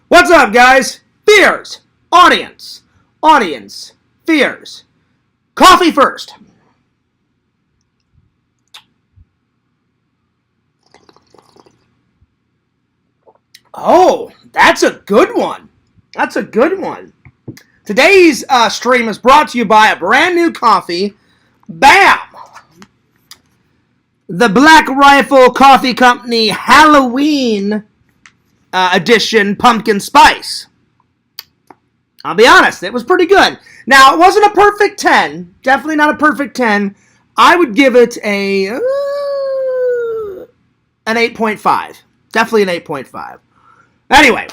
What's up, guys? Fears. Audience. Fears. Coffee first. Oh, that's a good one. Today's stream is brought to you by a brand new coffee. BAM! The Black Rifle Coffee Company Halloween edition pumpkin spice. I'll be honest, it was pretty good. Now, it wasn't a perfect 10. Definitely not a perfect 10. I would give it an 8.5. Definitely an 8.5. Anyway,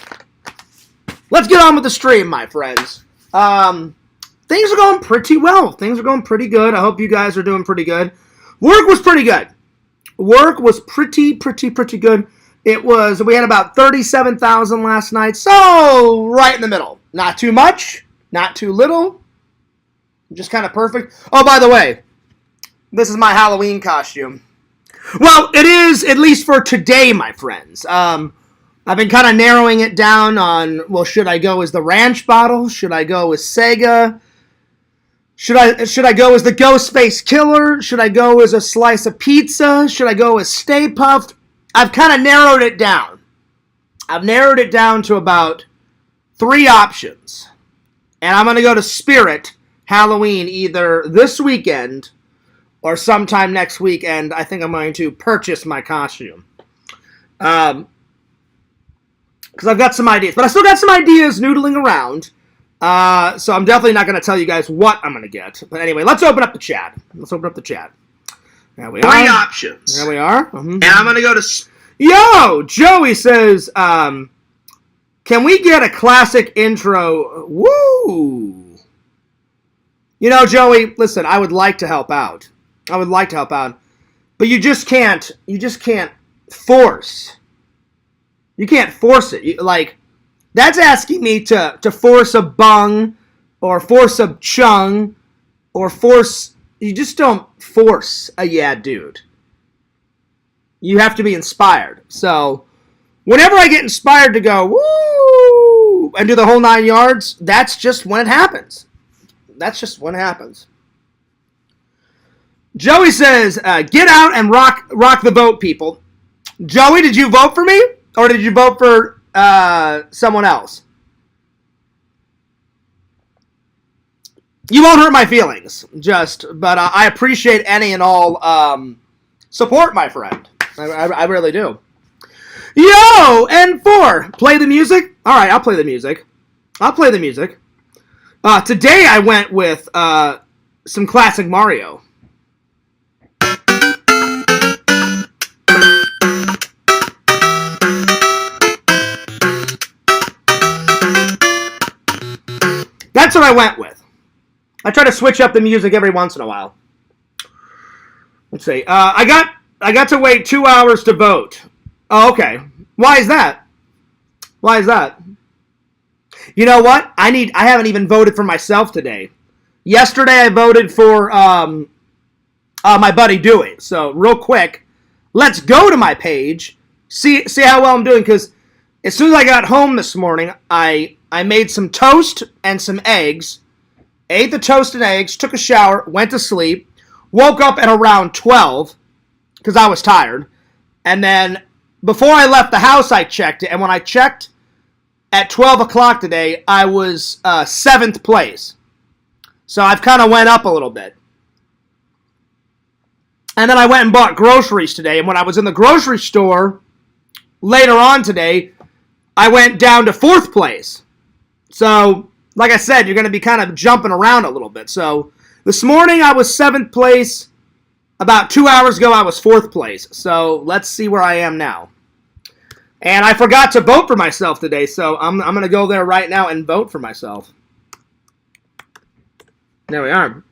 let's get on with the stream, my friends. Things are going pretty well. Things are going pretty good. I hope you guys are doing pretty good. Work was pretty good. Pretty good. We had about 37,000 last night, so right in the middle. Not too much, not too little, just kind of perfect. Oh, by the way, this is my Halloween costume. Well, it is, at least for today, my friends. I've been kind of narrowing it down on, well, should I go as the ranch bottle? Should I go as Sega? Should I go as the Ghostface Killer? Should I go as a slice of pizza? Should I go as Stay Puft? I've kind of narrowed it down. I've narrowed it down to about 3 options. And I'm going to go to Spirit Halloween either this weekend or sometime next weekend. I think I'm going to purchase my costume. Because I've got some ideas. But I still got some ideas noodling around. So I'm definitely not going to tell you guys what I'm going to get. But anyway, let's open up the chat. There we are. 3 options. There we are. Mm-hmm. And I'm going to go to... Yo! Joey says, can we get a classic intro? Woo! You know, Joey, listen, I would like to help out. But you just can't force. You can't force it. That's asking me to force a bung or force a chung or force... You just don't force a yeah dude. You have to be inspired. So, whenever I get inspired to go, woo, and do the whole 9 yards, that's just when it happens. Joey says, get out and rock the vote, people. Joey, did you vote for me? Or did you vote for someone else? You won't hurt my feelings, but I appreciate any and all support, my friend. I really do. Yo, N4, play the music? All right, I'll play the music. Today I went with some classic Mario. That's what I went with. I try to switch up the music every once in a while. Let's see. I got to wait 2 hours to vote. Oh, okay. Why is that? You know what? I haven't even voted for myself today. Yesterday I voted for my buddy Dewey. So real quick, let's go to my page. See how well I'm doing, because as soon as I got home this morning, I made some toast and some eggs. Ate the toast and eggs, took a shower, went to sleep, woke up at around 12 because I was tired. And then before I left the house, I checked it. And when I checked at 12 o'clock today, I was 7th place. So I've kind of went up a little bit. And then I went and bought groceries today. And when I was in the grocery store later on today, I went down to 4th place. So, like I said, you're going to be kind of jumping around a little bit. So, this morning I was 7th place. About 2 hours ago I was 4th place. So, let's see where I am now. And I forgot to vote for myself today, so I'm going to go there right now and vote for myself. There we are.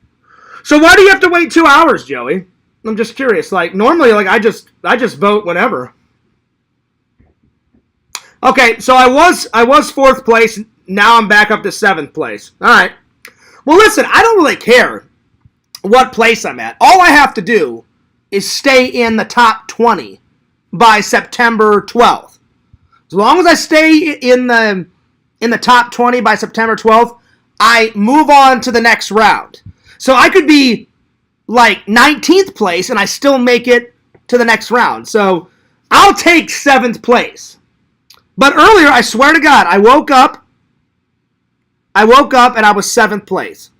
So why do you have to wait 2 hours, Joey? I'm just curious. Like, normally, like, I just vote whenever. Okay, so I was 4th place. Now I'm back up to 7th place. All right. Well, listen, I don't really care what place I'm at. All I have to do is stay in the top 20 by September 12th. As long as I stay in the top 20 by September 12th, I move on to the next round. So I could be like 19th place and I still make it to the next round. So I'll take 7th place. But earlier, I swear to God, I woke up and I was 7th place.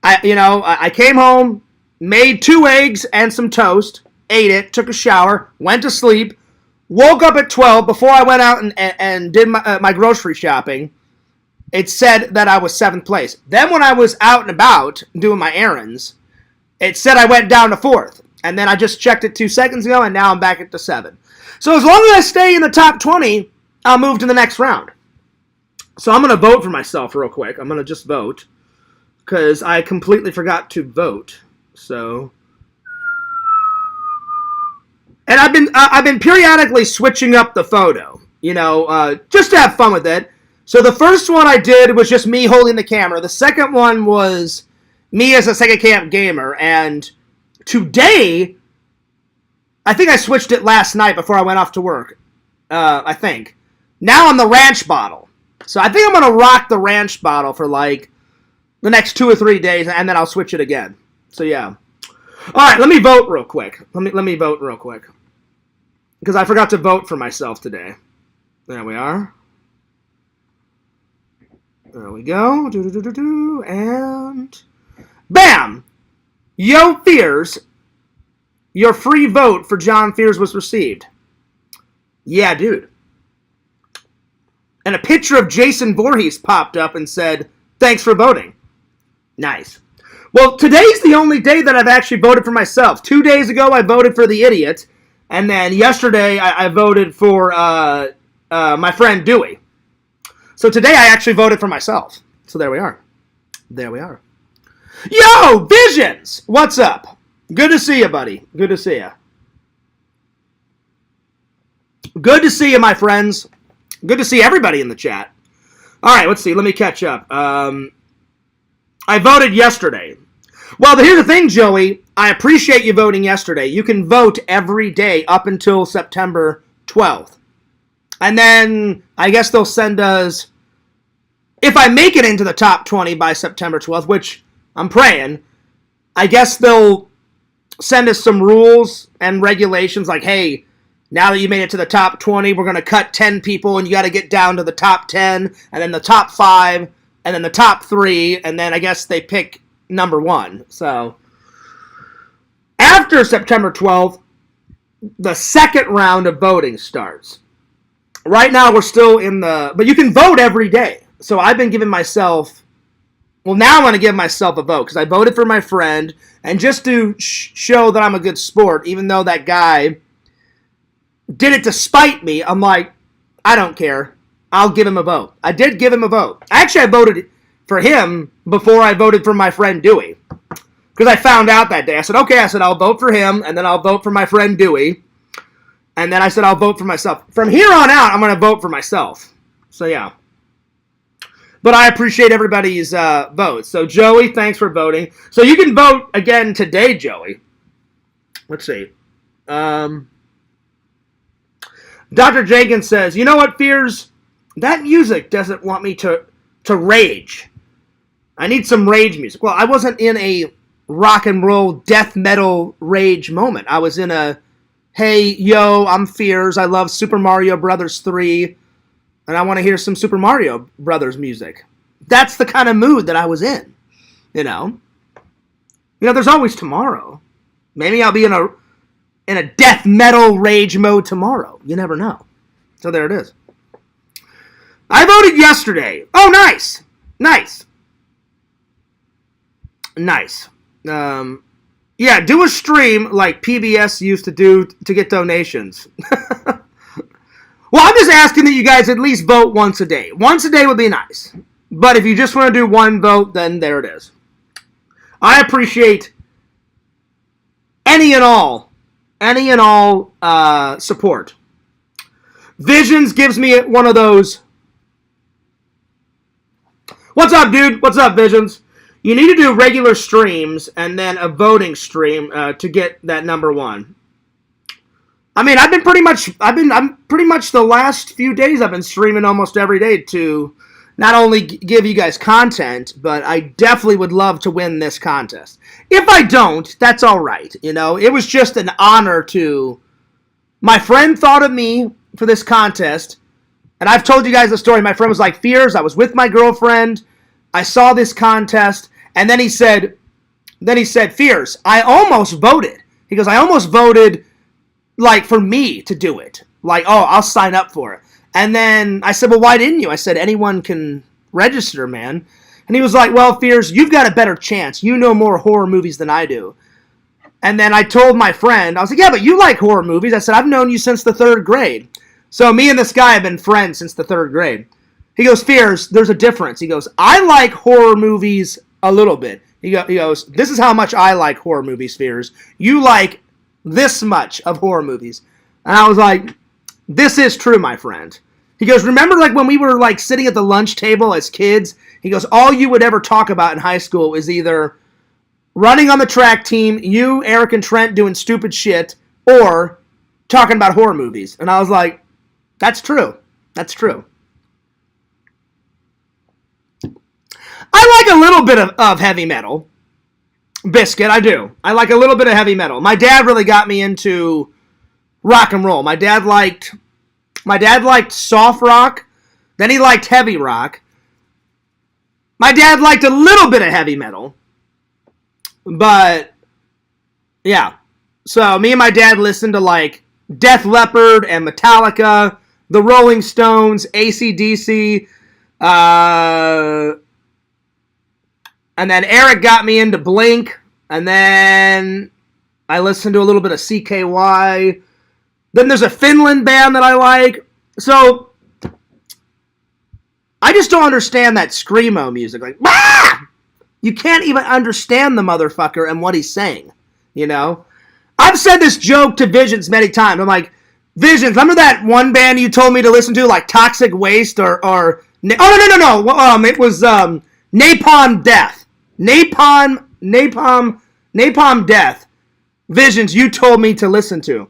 I came home, made 2 eggs and some toast, ate it, took a shower, went to sleep, woke up at 12 before I went out and did my grocery shopping. It said that I was 7th place. Then when I was out and about doing my errands, it said I went down to 4th. And then I just checked it 2 seconds ago, and now I'm back at the 7. So as long as I stay in the top 20, I'll move to the next round. So I'm going to vote for myself real quick. I'm going to just vote because I completely forgot to vote. So, and I've been periodically switching up the photo, just to have fun with it. So the first one I did was just me holding the camera. The second one was me as a Sega Camp gamer. And today, I think I switched it last night before I went off to work. I think. Now I'm the ranch bottle. So I think I'm going to rock the ranch bottle for like the next 2 or 3 days, and then I'll switch it again. So yeah. All right, let me vote real quick. Let me vote real quick. Because I forgot to vote for myself today. There we are. There we go. And bam! Yo, Fears. Your free vote for John Fears was received. Yeah, dude. And a picture of Jason Voorhees popped up and said, thanks for voting. Nice. Well, today's the only day that I've actually voted for myself. 2 days ago, I voted for the idiot. And then yesterday, I voted for my friend Dewey. So today, I actually voted for myself. So there we are. There we are. Yo, Visions! What's up? Good to see you, buddy. Good to see you. Good to see you, my friends. Good to see everybody in the chat. All right, let's see. Let me catch up. I voted yesterday. Well, here's the thing, Joey. I appreciate you voting yesterday. You can vote every day up until September 12th. And then I guess they'll send us, if I make it into the top 20 by September 12th, which I'm praying, I guess they'll send us some rules and regulations like, hey, now that you made it to the top 20, we're going to cut 10 people and you got to get down to the top 10 and then the top 5 and then the top 3 and then I guess they pick number 1. So after September 12th, the second round of voting starts. Right now we're still in but you can vote every day. So I've been giving myself, well, now I'm going to give myself a vote because I voted for my friend. And just to show that I'm a good sport, even though that guy did it to spite me, I'm like, I don't care. I'll give him a vote. I did give him a vote. Actually, I voted for him before I voted for my friend Dewey. Because I found out that day. I said, okay, I'll vote for him, and then I'll vote for my friend Dewey. And then I said, I'll vote for myself. From here on out, I'm going to vote for myself. So, yeah. But I appreciate everybody's votes. So, Joey, thanks for voting. So, you can vote again today, Joey. Let's see. Dr. Jagan says, you know what, Fears? That music doesn't want me to rage. I need some rage music. Well, I wasn't in a rock and roll death metal rage moment. I was in a, hey, yo, I'm Fears. I love Super Mario Brothers 3. And I want to hear some Super Mario Brothers music. That's the kind of mood that I was in, you know. There's always tomorrow. Maybe I'll be in a death metal rage mode tomorrow. You never know. So there it is. I voted yesterday. Oh, nice. Nice. Nice. Yeah, do a stream like PBS used to do to get donations. just asking that you guys at least vote once a day. Once a day would be nice. But if you just want to do one vote, then there it is. I appreciate any and all support. Visions gives me one of those. What's up, dude? What's up, Visions? You need to do regular streams and then a voting stream to get that number one. I mean, I'm pretty much the last few days I've been streaming almost every day to not only give you guys content, but I definitely would love to win this contest. If I don't, that's all right. You know, it was just an honor to. My friend thought of me for this contest, and I've told you guys the story. My friend was like, Fears, I was with my girlfriend, I saw this contest, and then he said, Fears, I almost voted. He goes, I almost voted, like, for me to do it. Like, oh, I'll sign up for it. And then I said, well, why didn't you? I said, anyone can register, man. And he was like, well, Fears, you've got a better chance. You know more horror movies than I do. And then I told my friend, I was like, yeah, but you like horror movies. I said, I've known you since the 3rd grade. So me and this guy have been friends since the 3rd grade. He goes, Fears, there's a difference. He goes, I like horror movies a little bit. He goes, this is how much I like horror movies, Fears. You like this much of horror movies. And I was like, this is true, my friend. He goes, remember like when we were like sitting at the lunch table as kids? He goes, all you would ever talk about in high school is either running on the track team, you, Eric, and Trent doing stupid shit, or talking about horror movies. And I was like, that's true. That's true. I like a little bit of heavy metal. Biscuit, I do. I like a little bit of heavy metal. My dad really got me into rock and roll. My dad liked soft rock, then he liked heavy rock. My dad liked a little bit of heavy metal. But, yeah. So, me and my dad listened to, like, Def Leppard and Metallica, the Rolling Stones, AC/DC, and then Eric got me into Blink, and then I listened to a little bit of CKY. Then there's a Finland band that I like. So, I just don't understand that screamo music. Like, ah! You can't even understand the motherfucker and what he's saying, you know? I've said this joke to Visions many times. I'm like, Visions, remember that one band you told me to listen to, like Toxic Waste or oh, no. It was Napalm Death. Napalm Death. Visions you told me to listen to.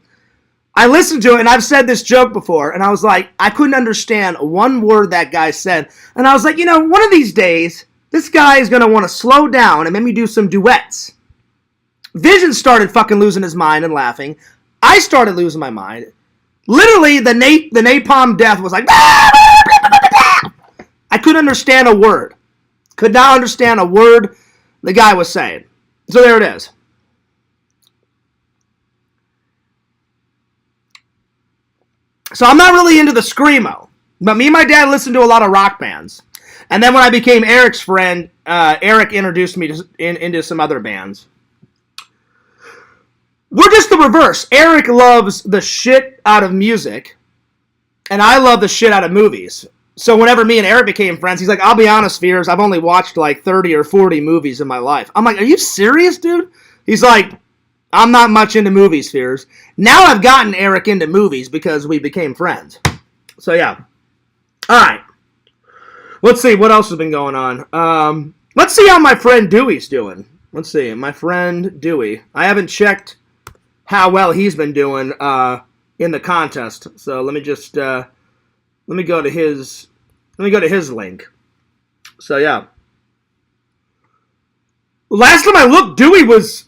I listened to it, and I've said this joke before, and I was like, I couldn't understand one word that guy said. And I was like, you know, one of these days, this guy is going to want to slow down and maybe do some duets. Vision started fucking losing his mind and laughing. I started losing my mind. Literally, the Napalm Death was like, I couldn't understand a word. Could not understand a word the guy was saying. So there it is. So I'm not really into the screamo. But me and my dad listened to a lot of rock bands. And then when I became Eric's friend, Eric introduced me into some other bands. We're just the reverse. Eric loves the shit out of music, and I love the shit out of movies. So whenever me and Eric became friends, he's like, I'll be honest, Fears, I've only watched like 30 or 40 movies in my life. I'm like, are you serious, dude? He's like, I'm not much into movies, Fears. Now I've gotten Eric into movies because we became friends. So yeah. All right. Let's see, what else has been going on? Let's see how my friend Dewey's doing. Let's see, my friend Dewey. I haven't checked how well he's been doing in the contest. So let me just let me go to his link. So yeah. Last time I looked, Dewey was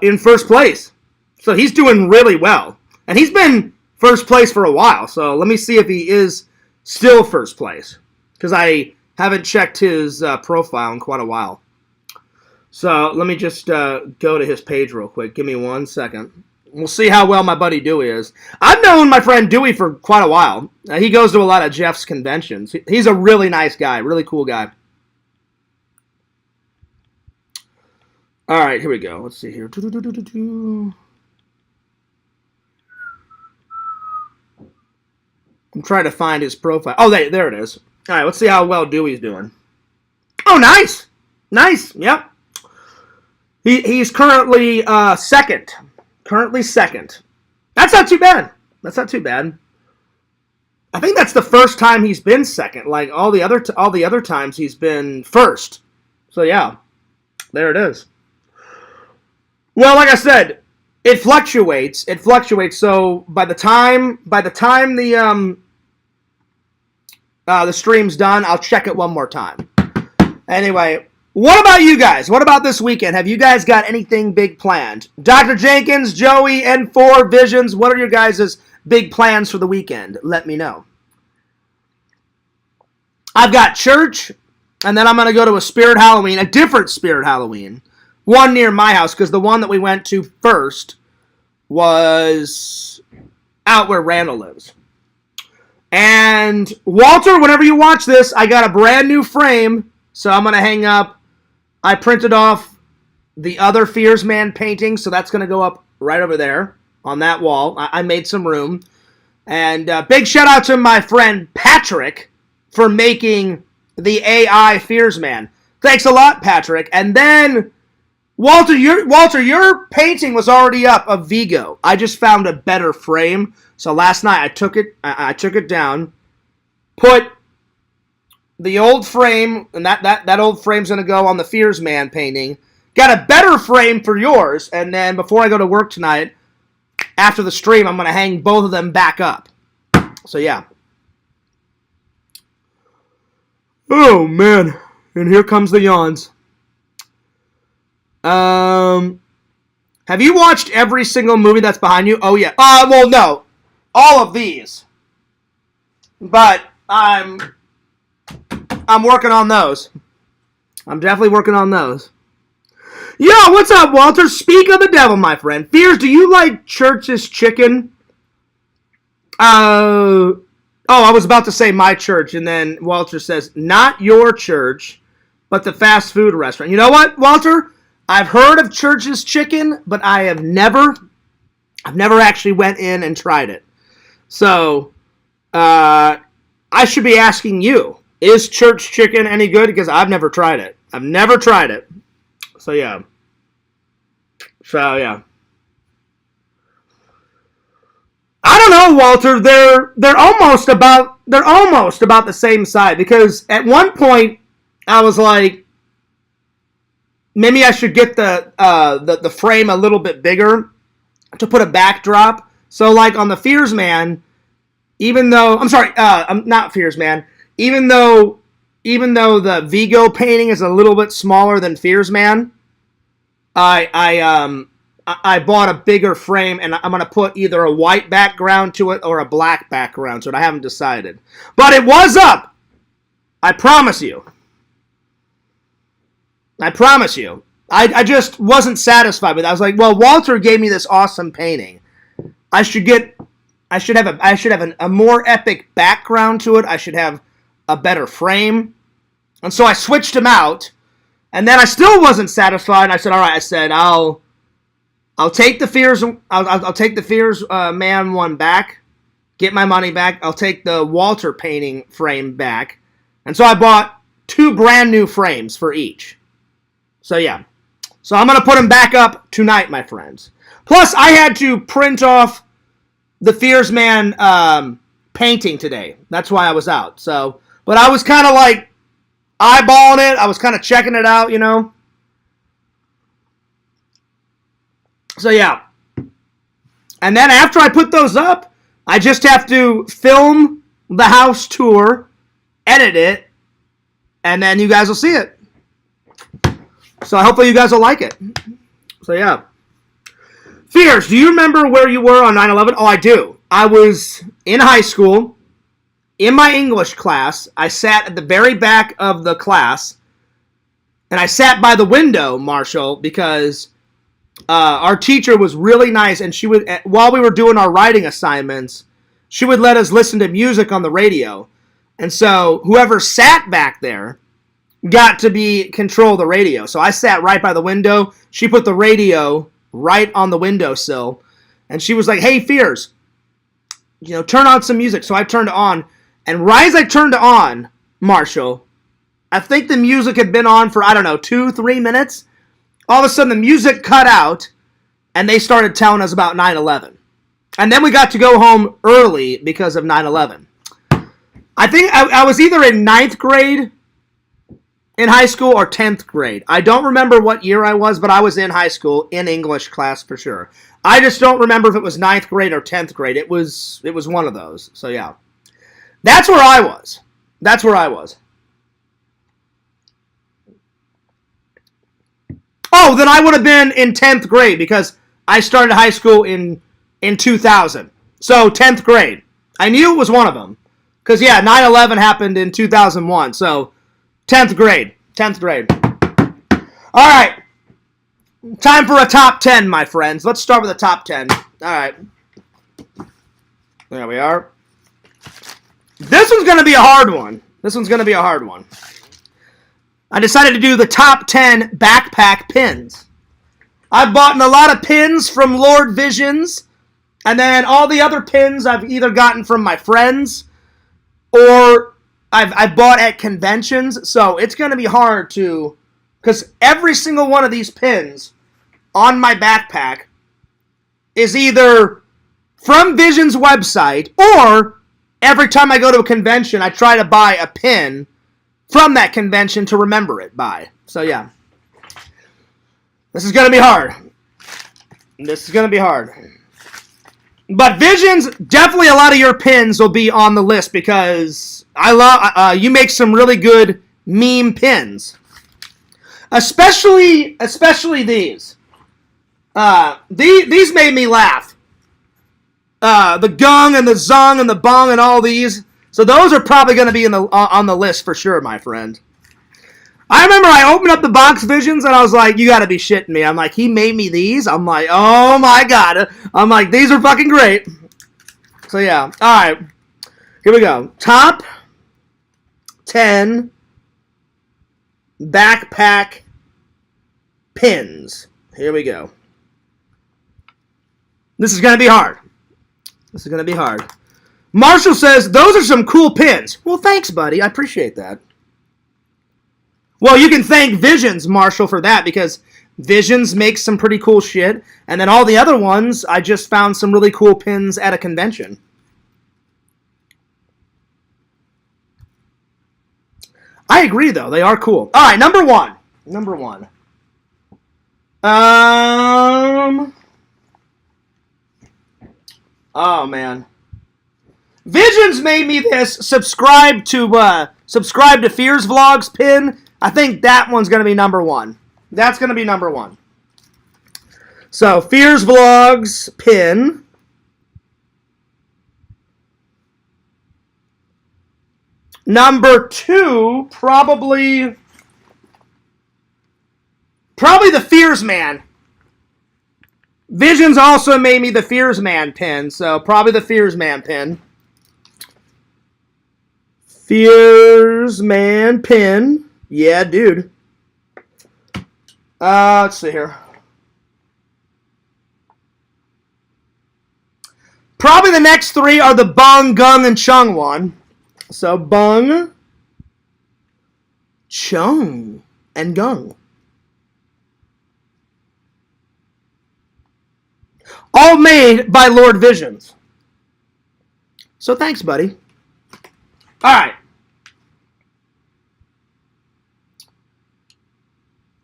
in first place. So he's doing really well. And he's been first place for a while. So let me see if he is still first place. Because I haven't checked his profile in quite a while. So let me just go to his page real quick. Give me 1 second. We'll see how well my buddy Dewey is. I've known my friend Dewey for quite a while. He goes to a lot of Jeff's conventions. He's a really nice guy. Really cool guy. All right, here we go. Let's see here. I'm trying to find his profile. Oh, there it is. All right, let's see how well Dewey's doing. Oh, nice. Nice. Yep. He's currently second. Currently second. That's not too bad. That's not too bad. I think that's the first time he's been second. Like all the other times he's been first. So yeah, there it is. Well, like I said, it fluctuates. It fluctuates. So by the time the stream's done, I'll check it one more time. Anyway, what about you guys? What about this weekend? Have you guys got anything big planned? Dr. Jenkins, Joey, N4, Visions, what are your guys' big plans for the weekend? Let me know. I've got church, and then I'm going to go to a Spirit Halloween, a different Spirit Halloween, one near my house, because the one that we went to first was out where Randall lives. And Walter, whenever you watch this, I got a brand new frame, so I'm going to hang up. I printed off the other Fears Man painting, so that's going to go up right over there on that wall. I made some room. And big shout out to my friend Patrick for making the AI Fears Man. Thanks a lot, Patrick. And then, Walter, your painting was already up of Vigo. I just found a better frame. So last night I took it down, put the old frame, and that old frame's going to go on the Fears Man painting. Got a better frame for yours, and then before I go to work tonight, after the stream, I'm going to hang both of them back up. So, yeah. Oh, man. And here comes the yawns. Have you watched every single movie that's behind you? Oh, yeah. Well, no. All of these. But I'm working on those. I'm definitely working on those. Yo, what's up, Walter? Speak of the devil, my friend. Fears, do you like Church's chicken? I was about to say my church, and then Walter says, not your church, but the fast food restaurant. You know what, Walter? I've heard of Church's chicken, but I've never actually went in and tried it. So, I should be asking you. Is church chicken any good? Because I've never tried it. I've never tried it. So, yeah. I don't know, Walter. They're almost about the same size. Because at one point, I was like, maybe I should get the frame a little bit bigger to put a backdrop. So, like on the Fears Man, even though I'm not Fears Man. Even though the Vigo painting is a little bit smaller than Fears Man, I bought a bigger frame, and I'm going to put either a white background to it or a black background to it. I haven't decided. But it was up! I promise you. I just wasn't satisfied with it. I was like, well, Walter gave me this awesome painting. I should have a more epic background to it. I should have a better frame. And so I switched them out. And then I still wasn't satisfied. And I said, all right, I'll take the Fears I'll take the Fears Man one back. Get my money back. I'll take the Walter painting frame back. And so I bought 2 brand new frames for each. So yeah. So I'm going to put them back up tonight, my friends. Plus I had to print off the Fears Man painting today. That's why I was out. So, but I was kind of like eyeballing it. I was kind of checking it out, you know. So yeah. And then after I put those up, I just have to film the house tour, edit it, and then you guys will see it. So hopefully you guys will like it. So yeah. Fears, do you remember where you were on 9/11? Oh, I do. I was in high school, in my English class. I sat at the very back of the class, and I sat by the window, Marshall, because our teacher was really nice, and she would, while we were doing our writing assignments, she would let us listen to music on the radio. And so whoever sat back there got to control the radio. So I sat right by the window. She put the radio right on the windowsill. And she was like, hey, Fears, turn on some music. So I turned it on. And right as I turned it on, Marshall, I think the music had been on for, I don't know, 2-3 minutes. All of a sudden, the music cut out, and they started telling us about 9/11. And then we got to go home early because of 9/11. I think I was either in 9th grade in high school or 10th grade. I don't remember what year I was, but I was in high school in English class for sure. I just don't remember if it was 9th grade or 10th grade. It was one of those. So, yeah. That's where I was. That's where I was. Oh, then I would have been in 10th grade because I started high school in 2000. So, 10th grade. I knew it was one of them. Because, yeah, 9/11 happened in 2001. So, 10th grade. 10th grade. All right. Time for a top 10, my friends. Let's start with the top 10. All right. There we are. This one's going to be a hard one. This one's going to be a hard one. I decided to do the top 10 backpack pins. I've bought a lot of pins from Lord Visions, and then all the other pins I've either gotten from my friends or I've bought at conventions, so it's going to be hard to, because every single one of these pins on my backpack is either from Vision's website, or every time I go to a convention, I try to buy a pin from that convention to remember it by. So, yeah. This is going to be hard. This is going to be hard. But Visions, definitely a lot of your pins will be on the list because I love you make some really good meme pins. Especially these. These made me laugh. The GUNG and the ZUNG and the BUNG and all these. So those are probably going to be on the list for sure, my friend. I remember I opened up the box Visions and I was like, you got to be shitting me. I'm like, he made me these? I'm like, oh my God. I'm like, these are fucking great. So yeah. All right. Here we go. Top 10 backpack pins. Here we go. This is going to be hard. This is going to be hard. Marshall says, those are some cool pins. Well, thanks, buddy. I appreciate that. Well, you can thank Visions, Marshall, for that, because Visions makes some pretty cool shit, and then all the other ones, I just found some really cool pins at a convention. I agree, though. They are cool. All right, number one. Number one. Oh, man. Visions made me this subscribe to Fears Vlogs pin. I think that one's going to be number one. That's going to be number one. So, Fears Vlogs pin. Number two, probably the Fears Man. Visions also made me the Fears Man pin, so probably the Fears Man pin. Fears Man pin. Yeah, dude. Let's see here. Probably the next three are the BUNG, GUNG, and CHUNG one. So BUNG, CHUNG, and GUNG. All made by Lord Visions. So thanks, buddy. All right.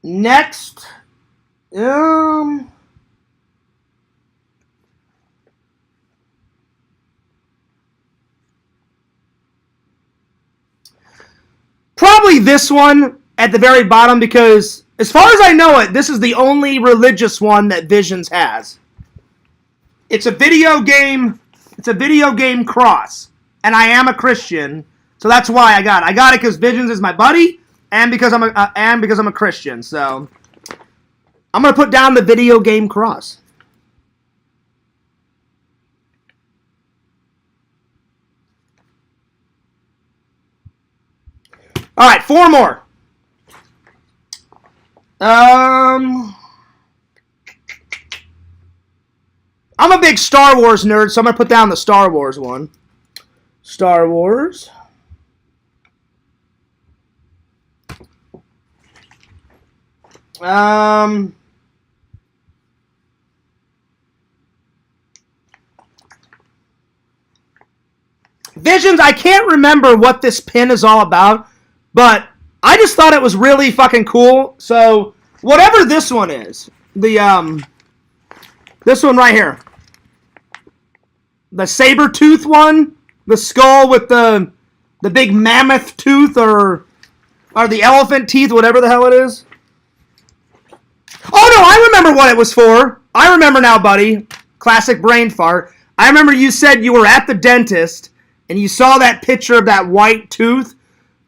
Next, probably this one at the very bottom, because as far as I know it, this is the only religious one that Visions has. It's a video game. It's a video game cross, and I am a Christian, so that's why I got it. I got it because Visions is my buddy, and because I'm a Christian. So I'm gonna put down the video game cross. All right, four more. I'm I'm a big Star Wars nerd, so I'm going to put down the Star Wars one. Star Wars. Visions, I can't remember what this pin is all about, but I just thought it was really fucking cool. So, whatever this one is, this one right here, the saber tooth one, the skull with the big mammoth tooth or the elephant teeth, whatever the hell it is. Oh no, I remember what it was for. I remember now, buddy. Classic brain fart. I remember you said you were at the dentist and you saw that picture of that white tooth,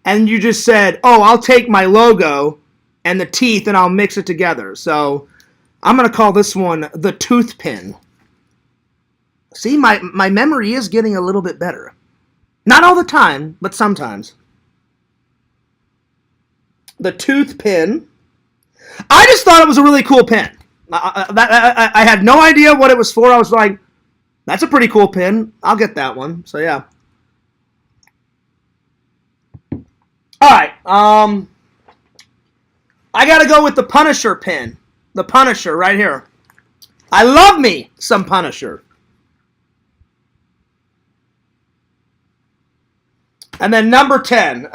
and you just said, oh, I'll take my logo and the teeth and I'll mix it together. So I'm going to call this one the tooth pin. See, my memory is getting a little bit better. Not all the time, but sometimes. The tooth pin. I just thought it was a really cool pin. I had no idea what it was for. I was like, that's a pretty cool pin. I'll get that one. So, yeah. All right. I got to go with the Punisher pin. The Punisher right here. I love me some Punisher. And then number 10.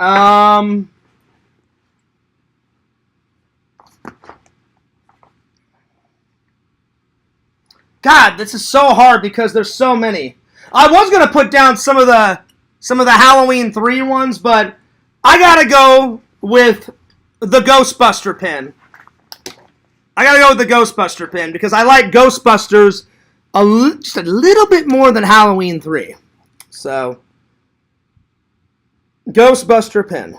God, this is so hard because there's so many. I was going to put down some of the Halloween 3 ones, but I got to go with the Ghostbuster pin. I got to go with the Ghostbuster pin because I like Ghostbusters just a little bit more than Halloween 3. So, Ghostbuster pin.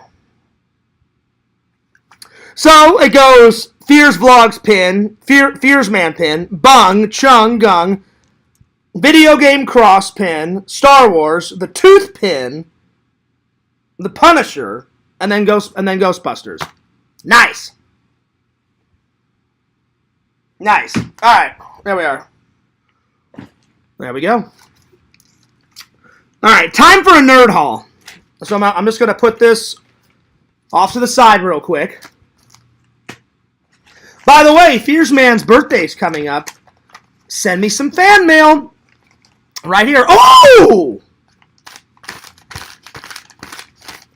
So, it goes Fears Vlogs pin, Fears Man pin, BUNG, Chung, GUNG, Video Game Cross pin, Star Wars, the Tooth pin, the Punisher, and then Ghostbusters. Nice. Nice. All right. There we are. There we go. All right. Time for a nerd haul. So I'm just going to put this off to the side real quick. By the way, Fears Man's birthday's coming up. Send me some fan mail. Right here. Oh!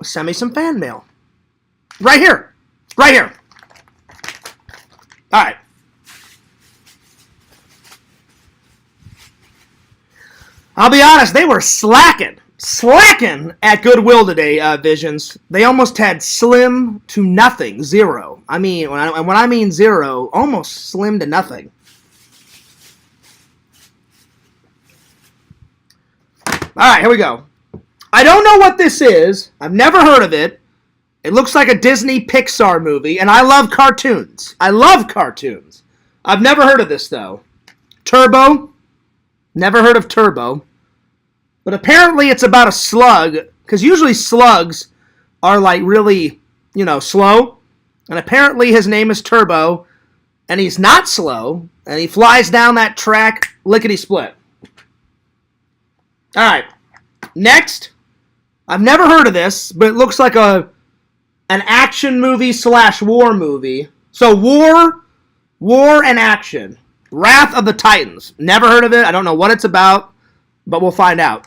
Send me some fan mail. Right here. Right here. All right. I'll be honest, they were slacking at Goodwill today, Visions. They almost had slim to nothing, zero. I mean, when I mean zero, almost slim to nothing. All right, here we go. I don't know what this is. I've never heard of it. It looks like a Disney Pixar movie, and I love cartoons. I love cartoons. I've never heard of this, though. Turbo. Never heard of Turbo. But apparently it's about a slug, because usually slugs are like really, slow. And apparently his name is Turbo, and he's not slow, and he flies down that track lickety-split. All right. Next. I've never heard of this, but it looks like an action movie / war movie. So war and action. Wrath of the Titans. Never heard of it. I don't know what it's about, but we'll find out.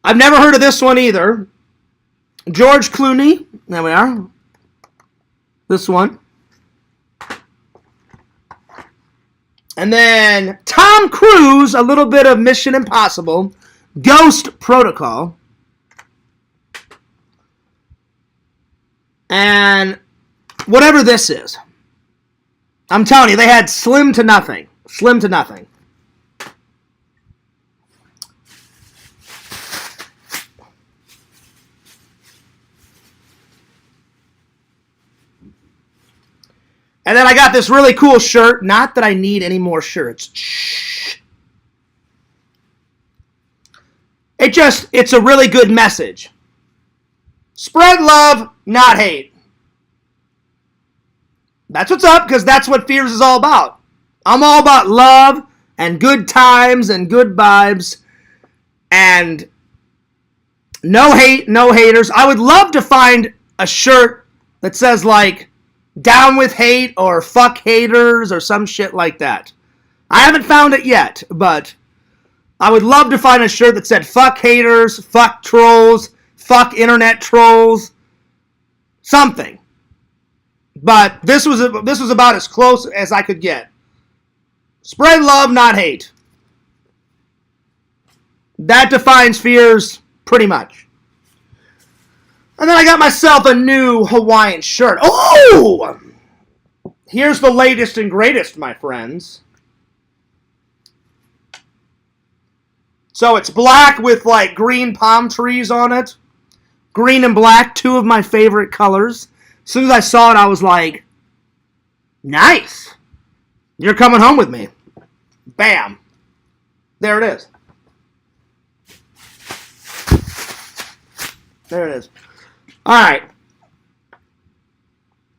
I've never heard of this one either. George Clooney. There we are. This one. And then Tom Cruise, a little bit of Mission Impossible. Ghost Protocol. And whatever this is. I'm telling you, they had slim to nothing. Slim to nothing. And then I got this really cool shirt. Not that I need any more shirts. Shh. It's a really good message. Spread love, not hate. That's what's up, because that's what Fears is all about. I'm all about love and good times and good vibes and no hate, no haters. I would love to find a shirt that says, like, down with hate or fuck haters or some shit like that. I haven't found it yet, but I would love to find a shirt that said fuck haters, fuck trolls, fuck internet trolls, something. But this was about as close as I could get. Spread love, not hate. That defines Fears pretty much. And then I got myself a new Hawaiian shirt. Oh! Here's the latest and greatest, my friends. So it's black with, like, green palm trees on it. Green and black, two of my favorite colors. As soon as I saw it, I was like, nice. You're coming home with me. Bam. There it is. There it is. All right.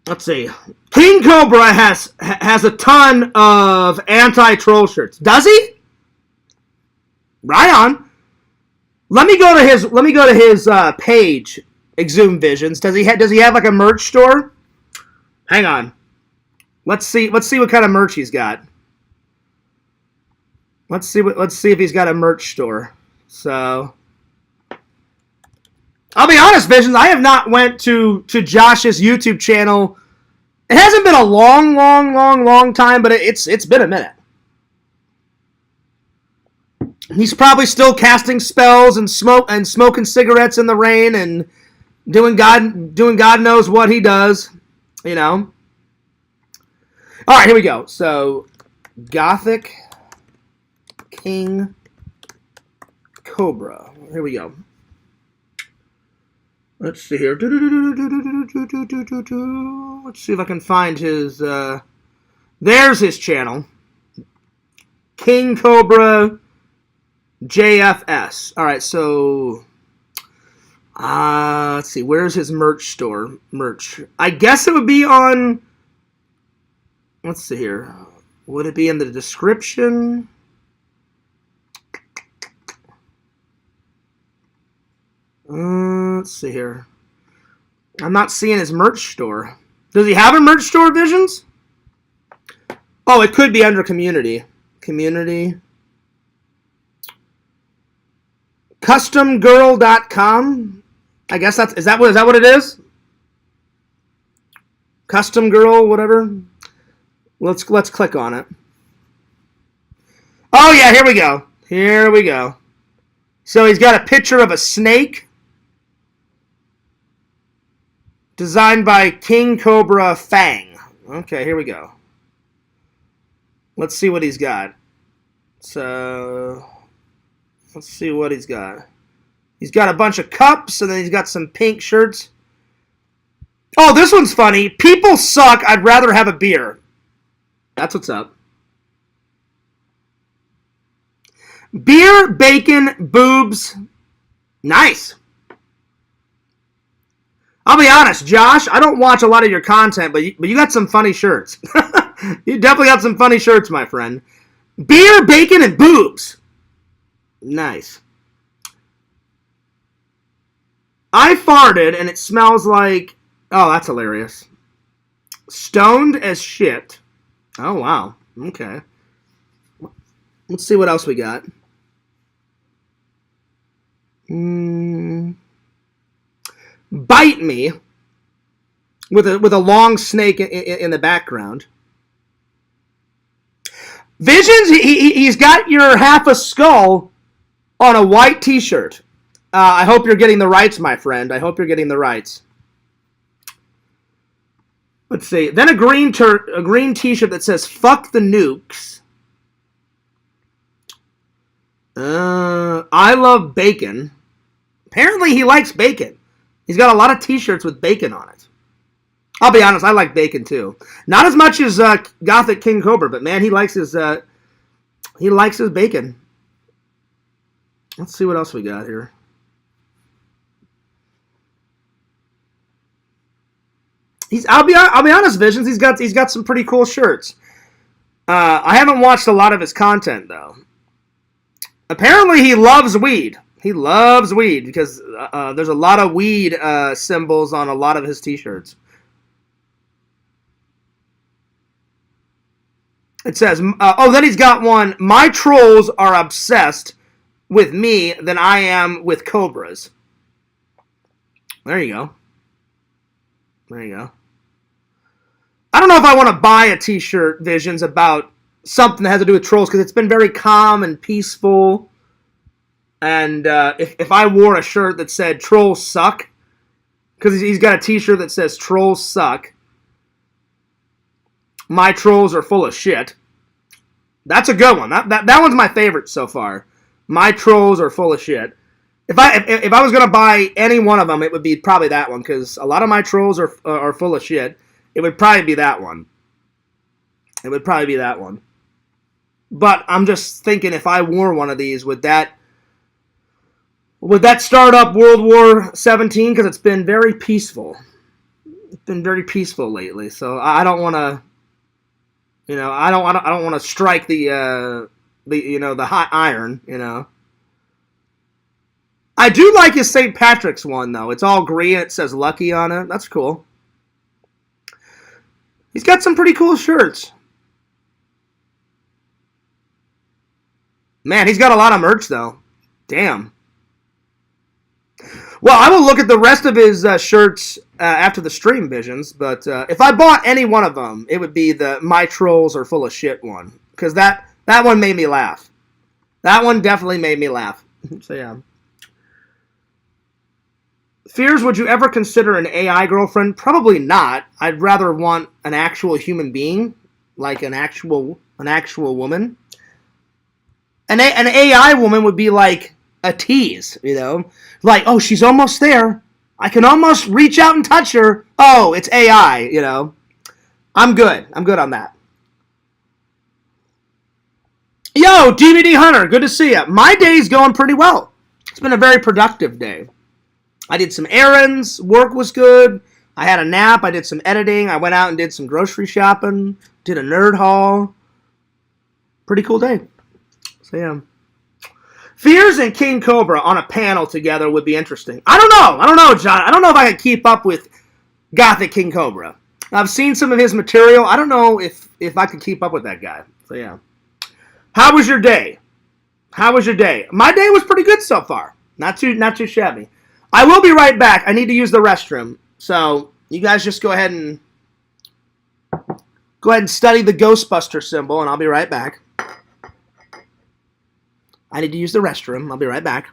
Let's see. King Cobra has a ton of anti-troll shirts. Does he? Right on. Let me go to his page, Exhumed Visions. Does he have like a merch store? Hang on. Let's see what kind of merch he's got. Let's see if he's got a merch store. So, I'll be honest, Visions, I have not went to Josh's YouTube channel. It hasn't been a long time, but it's been a minute. He's probably still casting spells and smoking cigarettes in the rain and doing God knows what he does, you know. All right, here we go. So, Gothic King Cobra. Here we go. Let's see here. Let's see if I can find his. There's his channel. King Cobra JFS. All right, so let's see. Where's his merch store? Merch. I guess it would be on. Let's see here. Would it be in the description? Let's see here. I'm not seeing his merch store. Does he have a merch store, Visions? Oh, it could be under community. Community. Customgirl.com. I guess is that what it is? Custom Girl, whatever. Let's click on it. Oh yeah, here we go. Here we go. So he's got a picture of a snake. Designed by King Cobra Fang. Okay, here we go. Let's see what he's got. So, let's see what he's got. He's got a bunch of cups, and then he's got some pink shirts. Oh, this one's funny. People suck. I'd rather have a beer. That's what's up. Beer, bacon, boobs. Nice. I'll be honest, Josh, I don't watch a lot of your content, but you got some funny shirts. You definitely got some funny shirts, my friend. Beer, bacon, and boobs. Nice. I farted, and it smells like... Oh, that's hilarious. Stoned as shit. Oh, wow. Okay. Let's see what else we got. Bite Me with a long snake in the background. Visions, he's got your half a skull on a white t-shirt. I hope you're getting the rights, my friend. I hope you're getting the rights. Let's see. Then a green t-shirt that says "Fuck the nukes." I love bacon. Apparently he likes bacon. He's got a lot of t-shirts with bacon on it. I'll be honest, I like bacon too. Not as much as Gothic King Cobra, but man, he likes his bacon. Let's see what else we got here. I'll be honest, Visions. He's got some pretty cool shirts. I haven't watched a lot of his content though. Apparently, he loves weed. He loves weed because there's a lot of weed symbols on a lot of his T-shirts. It says, then he's got one. My trolls are obsessed with me than I am with cobras. There you go. There you go. I don't know if I want to buy a T-shirt, Visions, about something that has to do with trolls because it's been very calm and peaceful. And if I wore a shirt that said "Trolls suck," because he's got a T-shirt that says "Trolls suck," my trolls are full of shit. That's a good one. That one's my favorite so far. My trolls are full of shit. If I was gonna buy any one of them, it would be probably that one because a lot of my trolls are full of shit. It would probably be that one. It would probably be that one. But I'm just thinking, if I wore one of these, would that start up World War 17? Because it's been very peaceful. It's been very peaceful lately. So I don't want to. I don't want to strike the hot iron. I do like his St. Patrick's one though. It's all green. It says "Lucky" on it. That's cool. He's got some pretty cool shirts. Man, he's got a lot of merch though. Damn. Well, I will look at the rest of his shirts after the stream, Visions. But if I bought any one of them, it would be the "My Trolls Are Full of Shit" one. Because that one made me laugh. That one definitely made me laugh. So, yeah. Fears, would you ever consider an AI girlfriend? Probably not. I'd rather want an actual human being, like an actual woman. An AI woman would be like a tease, like, oh, she's almost there. I can almost reach out and touch her. Oh, it's AI, I'm good. I'm good on that. Yo, DVD Hunter, good to see you. My day's going pretty well. It's been a very productive day. I did some errands. Work was good. I had a nap. I did some editing. I went out and did some grocery shopping. Did a nerd haul. Pretty cool day. So, yeah. Fears and King Cobra on a panel together would be interesting. I don't know, John. I don't know if I can keep up with Gothic King Cobra. I've seen some of his material. I don't know if I could keep up with that guy. So, yeah. How was your day? How was your day? My day was pretty good so far. Not too shabby. I will be right back. I need to use the restroom. So, you guys just go ahead and study the Ghostbuster symbol, and I'll be right back. I need to use the restroom. I'll be right back.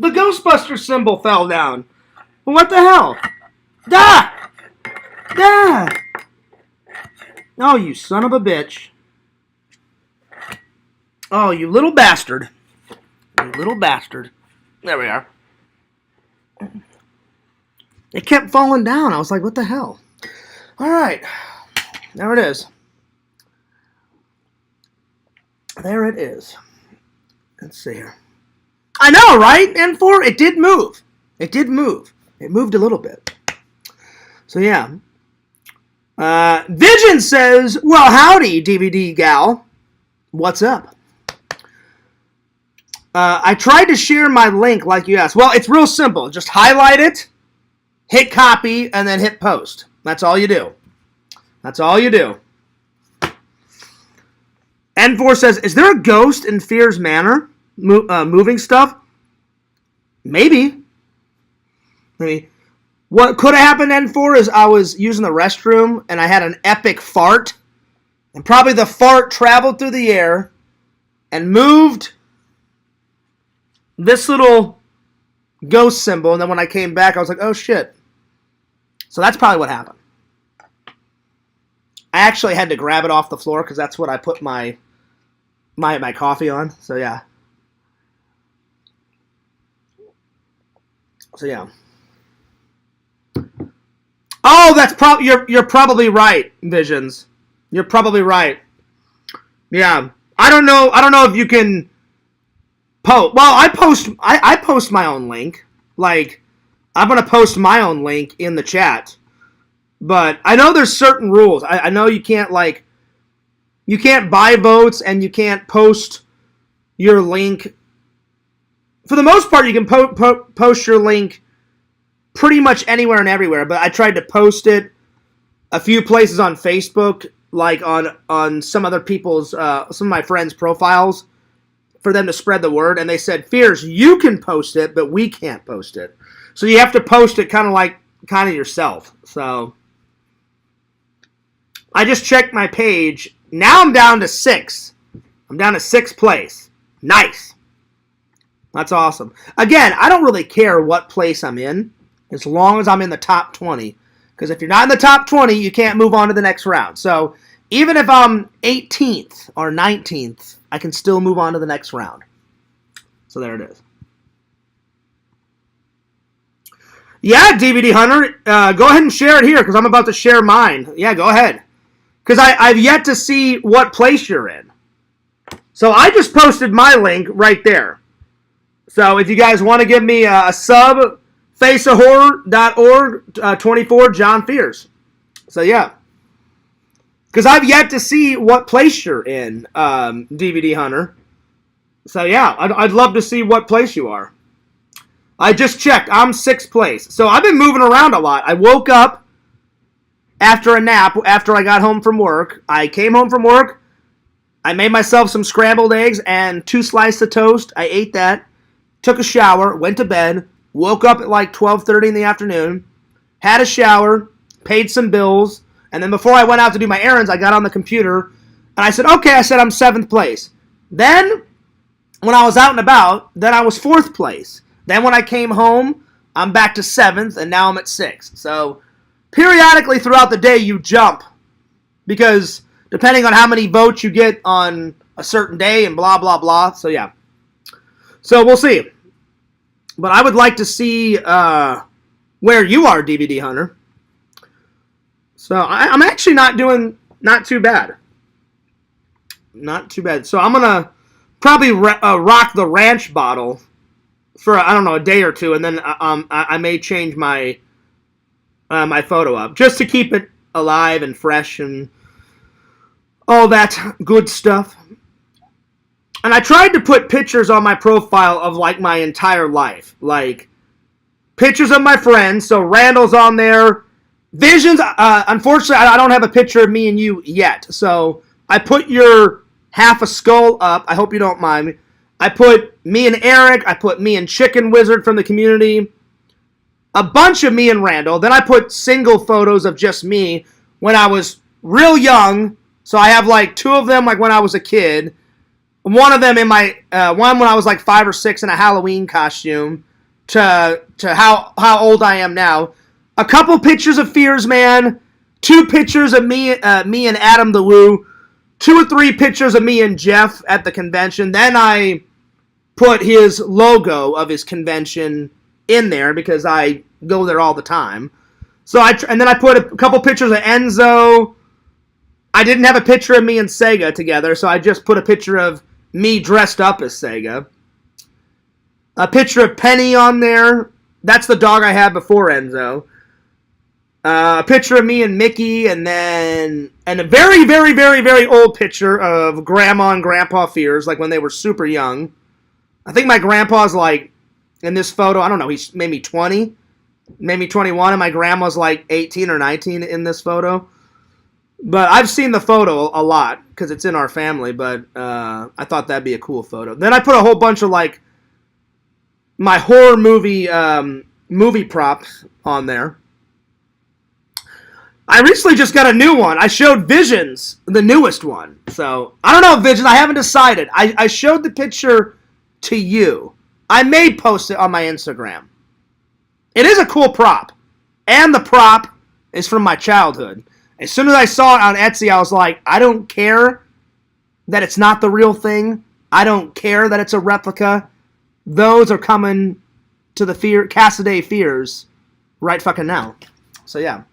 The Ghostbuster symbol fell down. What the hell? Da! Da! Oh, you son of a bitch. Oh, you little bastard. You little bastard. There we are. It kept falling down. I was like, what the hell? All right. There it is. There it is. Let's see here. I know, right? N4, it did move. It did move. It moved a little bit. So, yeah. Vision says, well, howdy, DVD gal. What's up? I tried to share my link like you asked. Well, it's real simple. Just highlight it, hit copy, and then hit post. That's all you do. That's all you do. N4 says, is there a ghost in Fears Manor moving stuff? Maybe. What could have happened, N4, is I was using the restroom and I had an epic fart. And probably the fart traveled through the air and moved this little ghost symbol. And then when I came back, I was like, oh shit. So that's probably what happened. I actually had to grab it off the floor because that's what I put my coffee on. So yeah. So yeah. Oh, that's you're probably right, Visions. You're probably right. Yeah. I don't know if you can post. Well, I post my own link. Like, I'm gonna post my own link in the chat. But I know there's certain rules. I know you can't you can't buy votes and you can't post your link. For the most part, you can post your link pretty much anywhere and everywhere. But I tried to post it a few places on Facebook, like on some other people's, some of my friends' profiles, for them to spread the word. And they said, Fears, you can post it, but we can't post it. So you have to post it kind of yourself. So I just checked my page. Now I'm down to 6. I'm down to 6th place. Nice. That's awesome. Again, I don't really care what place I'm in, as long as I'm in the top 20. Because if you're not in the top 20, you can't move on to the next round. So even if I'm 18th or 19th, I can still move on to the next round. So there it is. Yeah, DVD Hunter, go ahead and share it here because I'm about to share mine. Yeah, go ahead. Because I've yet to see what place you're in. So I just posted my link right there. So if you guys want to give me a sub, faceofhorror.org, 24 John Fears. So yeah. Because I've yet to see what place you're in, DVD Hunter. So yeah, I'd love to see what place you are. I just checked. I'm 6th place. So I've been moving around a lot. I woke up after a nap, after I got home from work. I came home from work. I made myself some scrambled eggs and 2 slices of toast. I ate that. Took a shower. Went to bed. Woke up at like 12:30 in the afternoon. Had a shower. Paid some bills. And then before I went out to do my errands, I got on the computer. And I said, okay, I'm 7th place. Then, when I was out and about, then I was 4th place. Then when I came home, I'm back to 7th, and now I'm at 6th. So, periodically throughout the day, you jump. Because depending on how many votes you get on a certain day and blah, blah, blah. So, yeah. So, we'll see. But I would like to see where you are, DVD Hunter. So, I'm actually not too bad. Not too bad. So, I'm going to probably rock the ranch bottle for, I don't know, a day or two, and then I may change my my photo up, just to keep it alive and fresh and all that good stuff. And I tried to put pictures on my profile of, like, my entire life. Like, pictures of my friends, so Randall's on there. Visions, unfortunately, I don't have a picture of me and you yet. So I put your half a skull up. I hope you don't mind me. I put me and Eric. I put me and Chicken Wizard from the community. A bunch of me and Randall. Then I put single photos of just me when I was real young. So I have like 2 of them like when I was a kid. One of them in my, one when I was like 5 or 6 in a Halloween costume. to how old I am now. A couple pictures of Fears Man, 2 pictures of me and Adam the Woo, 2 or 3 pictures of me and Jeff at the convention. Then I put his logo of his convention in there because I go there all the time. And then I put a couple pictures of Enzo. I didn't have a picture of me and Sega together, so I just put a picture of me dressed up as Sega. A picture of Penny on there. That's the dog I had before Enzo. A picture of me and Mickey, and a very, very, very, very old picture of Grandma and Grandpa Fears, like when they were super young. I think my grandpa's like, in this photo, I don't know, he's maybe 20, maybe 21, and my grandma's like 18 or 19 in this photo. But I've seen the photo a lot, because it's in our family, but I thought that'd be a cool photo. Then I put a whole bunch of, like, my horror movie props on there. I recently just got a new one. I showed Visions, the newest one. So, I don't know, Visions. I haven't decided. I showed the picture to you. I may post it on my Instagram. It is a cool prop. And the prop is from my childhood. As soon as I saw it on Etsy, I was like, I don't care that it's not the real thing. I don't care that it's a replica. Those are coming to the Cassaday Fears right fucking now. So, yeah.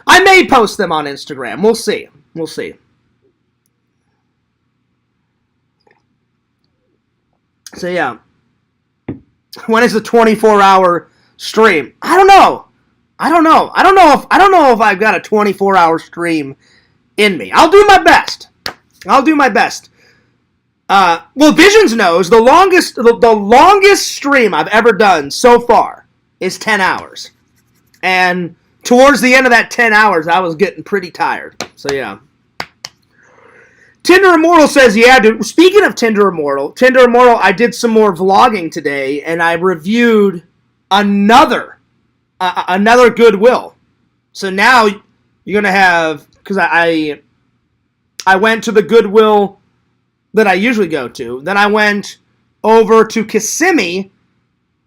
I may post them on Instagram. We'll see. We'll see. So, yeah. When is the 24-hour stream? I don't know. I don't know if I've got a 24-hour stream in me. I'll do my best. Well, Visions knows the longest stream I've ever done so far is 10 hours. And towards the end of that 10 hours, I was getting pretty tired. So, yeah. Tinder Immortal says, yeah, dude. Speaking of Tinder Immortal, I did some more vlogging today, and I reviewed another Goodwill. So now you're going to have, because I went to the Goodwill that I usually go to. Then I went over to Kissimmee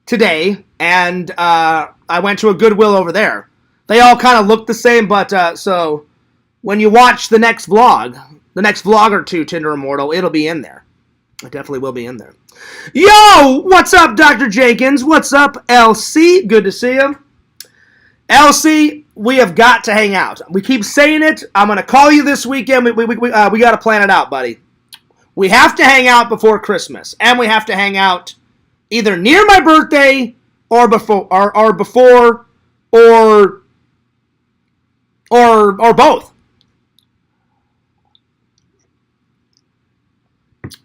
today, and I went to a Goodwill over there. They all kind of look the same, but so when you watch the next vlog or two, Tinder Immortal, it'll be in there. It definitely will be in there. Yo, what's up, Dr. Jenkins? What's up, LC? Good to see you. LC, we have got to hang out. We keep saying it. I'm going to call you this weekend. We got to plan it out, buddy. We have to hang out before Christmas, and we have to hang out either near my birthday or before, or both.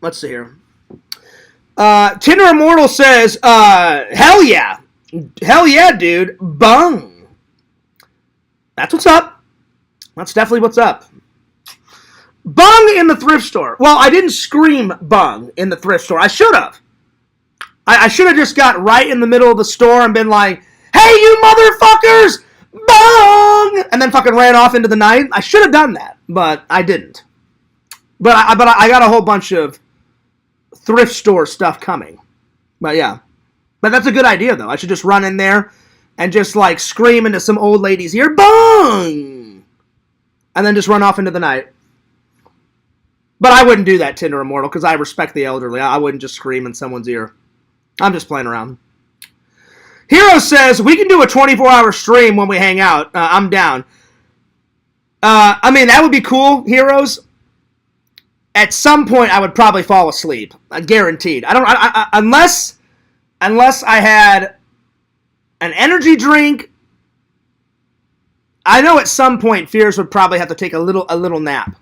Let's see here. Tinder Immortal says, hell yeah, dude, BUNG. That's what's up. That's definitely what's up. BUNG in the thrift store. Well, I didn't scream BUNG in the thrift store. I should have. I should have just got right in the middle of the store and been like, hey, you motherfuckers, BUNG! And then fucking ran off into the night. I should have done that, but I didn't. But I got a whole bunch of thrift store stuff coming. But yeah. But that's a good idea, though. I should just run in there and just, like, scream into some old lady's ear, BUNG! And then just run off into the night. But I wouldn't do that, Tinder Immortal, because I respect the elderly. I wouldn't just scream in someone's ear. I'm just playing around. Hero says, we can do a 24-hour stream when we hang out. I'm down. I mean, that would be cool, Heroes. At some point, I would probably fall asleep. Guaranteed. Unless I had an energy drink. I know at some point, Fears would probably have to take a little nap.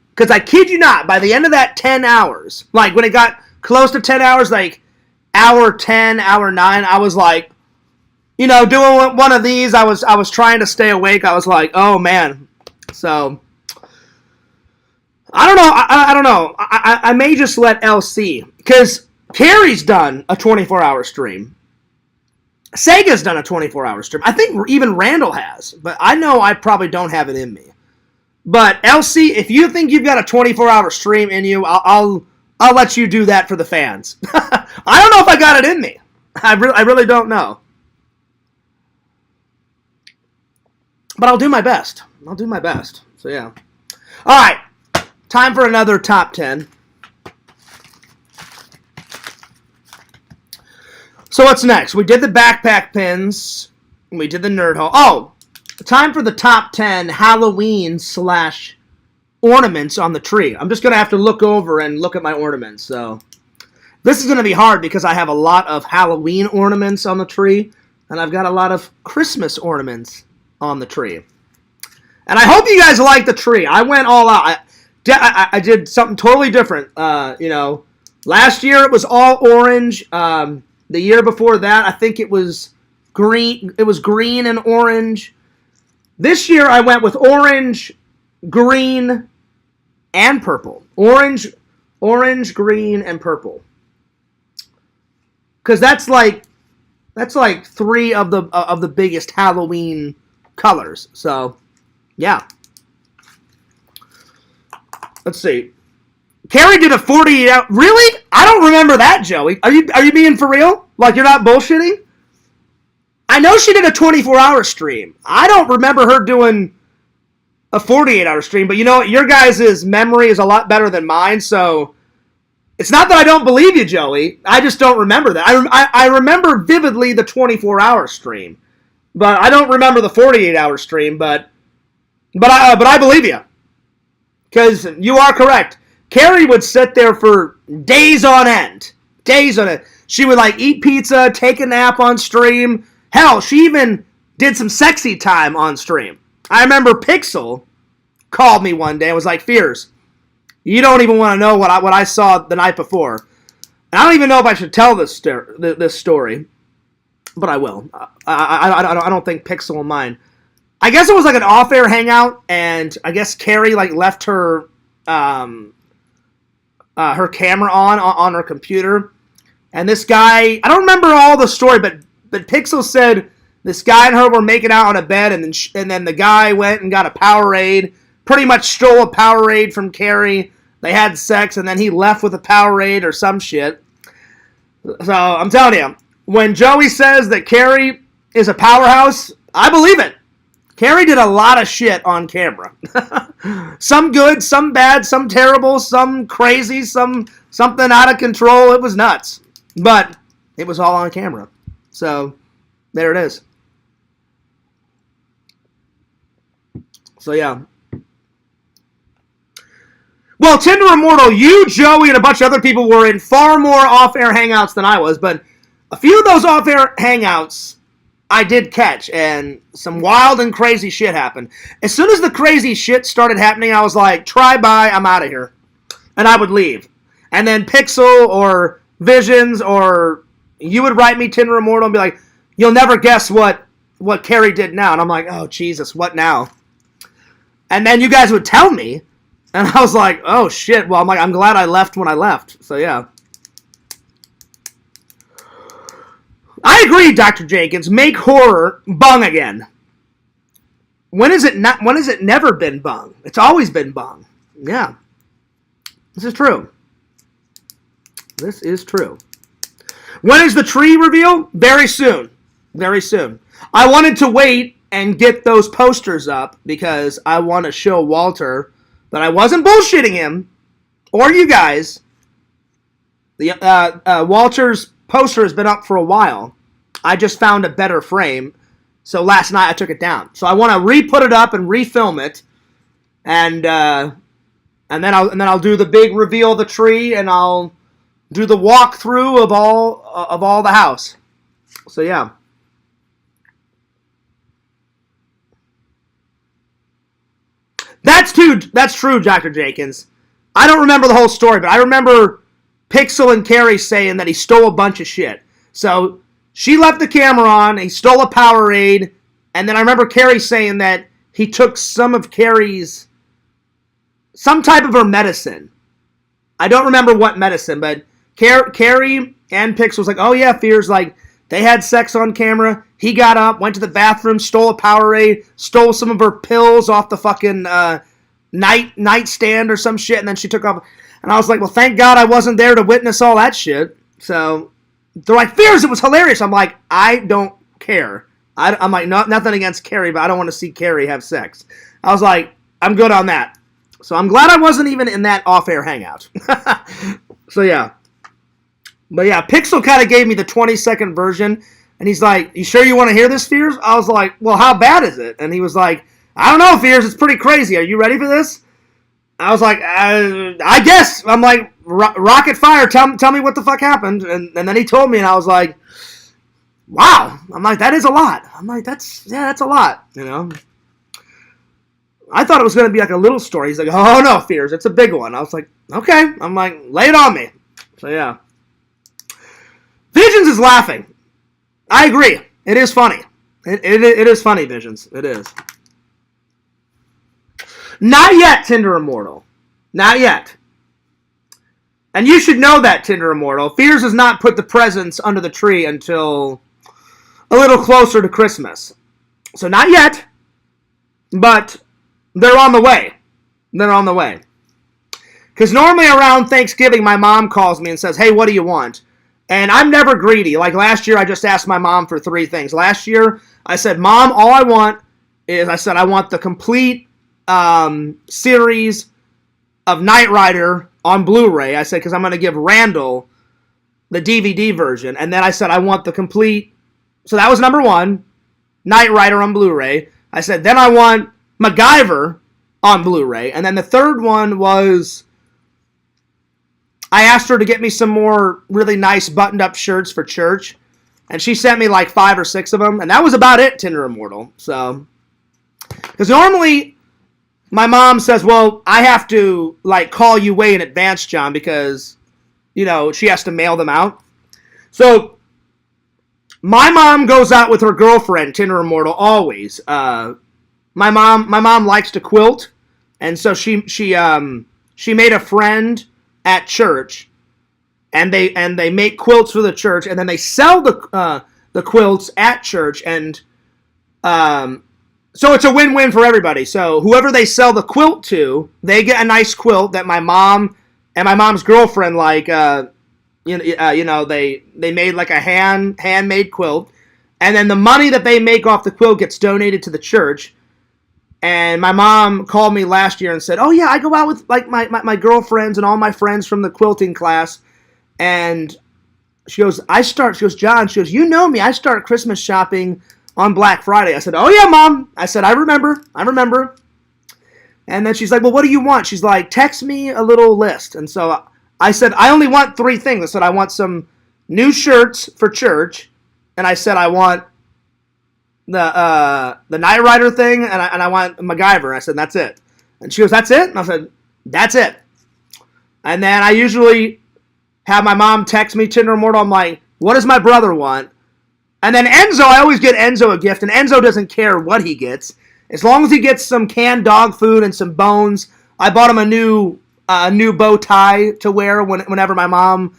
Because I kid you not, by the end of that 10 hours, like when it got close to 10 hours, like hour 10, hour 9, I was like, you know, doing one of these, I was trying to stay awake. I was like, oh man. So, I don't know. I don't know. I may just let LC, because Carrie's done a 24-hour stream. Sega's done a 24-hour stream. I think even Randall has, but I know I probably don't have it in me. But LC, if you think you've got a 24-hour stream in you, I'll let you do that for the fans. I don't know if I got it in me. I really don't know. But I'll do my best. I'll do my best. So, yeah. All right. Time for another top 10. So, what's next? We did the backpack pins. We did the nerd haul. Oh, time for the top 10 Halloween / ornaments on the tree. I'm just going to have to look over and look at my ornaments. So, this is going to be hard because I have a lot of Halloween ornaments on the tree. And I've got a lot of Christmas ornaments on the tree. And I hope you guys like the tree. I went all out. I did something totally different. Last year it was all orange. The year before that, I think it was green. It was green and orange. This year I went with orange, green, and purple. Orange, green, and purple. Because that's like three of the biggest Halloween colors. So, yeah. Let's see. Carrie did a 48 hour. Really? I don't remember that, Joey. Are you being for real? Like you're not bullshitting? I know she did a 24-hour stream. I don't remember her doing a 48-hour stream, but you know what? Your guys' memory is a lot better than mine, so it's not that I don't believe you, Joey. I just don't remember that. I remember vividly the 24-hour stream, but I don't remember the 48-hour stream. But I believe you because you are correct. Carrie would sit there for days on end. Days on end. She would eat pizza, take a nap on stream. Hell, she even did some sexy time on stream. I remember Pixel called me one day and was like, Fears, you don't even want to know what I saw the night before. And I don't even know if I should tell this story, but I will. I don't think Pixel will mind. I guess it was like an off-air hangout, and I guess Carrie left her her camera on her computer, and this guy, I don't remember all the story, but Pixel said this guy and her were making out on a bed, and then the guy went and got a Powerade, pretty much stole a Powerade from Carrie. They had sex, and then he left with a Powerade or some shit. So I'm telling you, when Joey says that Carrie is a powerhouse, I believe it. Carrie did a lot of shit on camera. Some good, some bad, some terrible, some crazy, something out of control. It was nuts. But it was all on camera. So, there it is. So, yeah. Well, Tinder Immortal, you, Joey, and a bunch of other people were in far more off-air hangouts than I was. But a few of those off-air hangouts I did catch, and some wild and crazy shit happened. As soon as the crazy shit started happening, I was like, try bye, I'm out of here. And I would leave. And then Pixel or Visions or you would write me Tinder Immortal and be like, you'll never guess what Carrie did now. And I'm like, oh, Jesus, what now? And then you guys would tell me, and I was like, oh, shit. Well, I'm glad I left when I left. So, yeah. I agree, Dr. Jenkins. Make horror BUNG again. When is it never been BUNG? It's always been BUNG. Yeah. This is true. This is true. When is the tree reveal? Very soon. Very soon. I wanted to wait and get those posters up because I want to show Walter that I wasn't bullshitting him or you guys. Walter's poster has been up for a while. I just found a better frame, so last night I took it down. So I want to re-put it up and refilm it, and then I'll do the big reveal of the tree, and I'll do the walkthrough of all the house. So yeah. That's true, Dr. Jenkins. I don't remember the whole story, but I remember Pixel and Carrie saying that he stole a bunch of shit. So she left the camera on, he stole a Powerade, and then I remember Carrie saying that he took some type of her medicine. I don't remember what medicine, but Carrie and Pixel was like, oh yeah, Fears, they had sex on camera. He got up, went to the bathroom, stole a Powerade, stole some of her pills off the fucking nightstand or some shit, and then she took off. And I was like, well, thank God I wasn't there to witness all that shit. So, they're like, Fears, it was hilarious. I'm like, I don't care. I'm like, nothing against Carrie, but I don't want to see Carrie have sex. I was like, I'm good on that. So I'm glad I wasn't even in that off-air hangout. So yeah. But yeah, Pixel kind of gave me the 20-second version, and he's like, you sure you want to hear this, Fears? I was like, well, how bad is it? And he was like, I don't know, Fears, it's pretty crazy. Are you ready for this? I was like, I guess. I'm like, rocket fire, tell me what the fuck happened. And then he told me, and I was like, wow. I'm like, that is a lot. I'm like, that's a lot, you know. I thought it was going to be like a little story. He's like, oh, no, Fears, it's a big one. I was like, okay. I'm like, lay it on me. So, yeah. Visions is laughing. I agree. It is funny. It is funny, Visions. It is. Not yet, Tinder Immortal. Not yet. And you should know that, Tinder Immortal. Fears has not put the presents under the tree until a little closer to Christmas. So not yet, but they're on the way. They're on the way. Because normally around Thanksgiving, my mom calls me and says, hey, what do you want? And I'm never greedy. Like last year, I just asked my mom for 3 things. Last year, I said, Mom, all I want is, I want the complete series of Knight Rider on Blu-ray. I said, because I'm going to give Randall the DVD version. And then I said, I want the complete. So that was number 1, Knight Rider on Blu-ray. I said, then I want MacGyver on Blu-ray. And then the third one was, I asked her to get me some more really nice buttoned-up shirts for church. And she sent me like 5 or 6 of them. And that was about it, Tinder Immortal. So, because normally my mom says, well, I have to like call you way in advance, John, because, you know, she has to mail them out. So my mom goes out with her girlfriend, Tinder Immortal, always. My mom likes to quilt, and so she made a friend at church, and they make quilts for the church, and then they sell the quilts at church, and so it's a win-win for everybody. So whoever they sell the quilt to, they get a nice quilt that my mom and my mom's girlfriend like. They made like a handmade quilt, and then the money that they make off the quilt gets donated to the church. And my mom called me last year and said, oh yeah, I go out with like my girlfriends and all my friends from the quilting class. And she goes, John, you know me, I start Christmas shopping on Black Friday. I said, oh yeah, Mom. I said, I remember. And then she's like, well, what do you want? She's like, text me a little list. And so I said, I only want 3 things. I said, I want some new shirts for church. And I said, I want the Knight Rider thing, and I want MacGyver. I said, that's it. And she goes, that's it? And I said, that's it. And then I usually have my mom text me, Tinder Immortal. I'm like, what does my brother want? And then Enzo, I always get Enzo a gift, and Enzo doesn't care what he gets. As long as he gets some canned dog food and some bones. I bought him a new bow tie to wear whenever my mom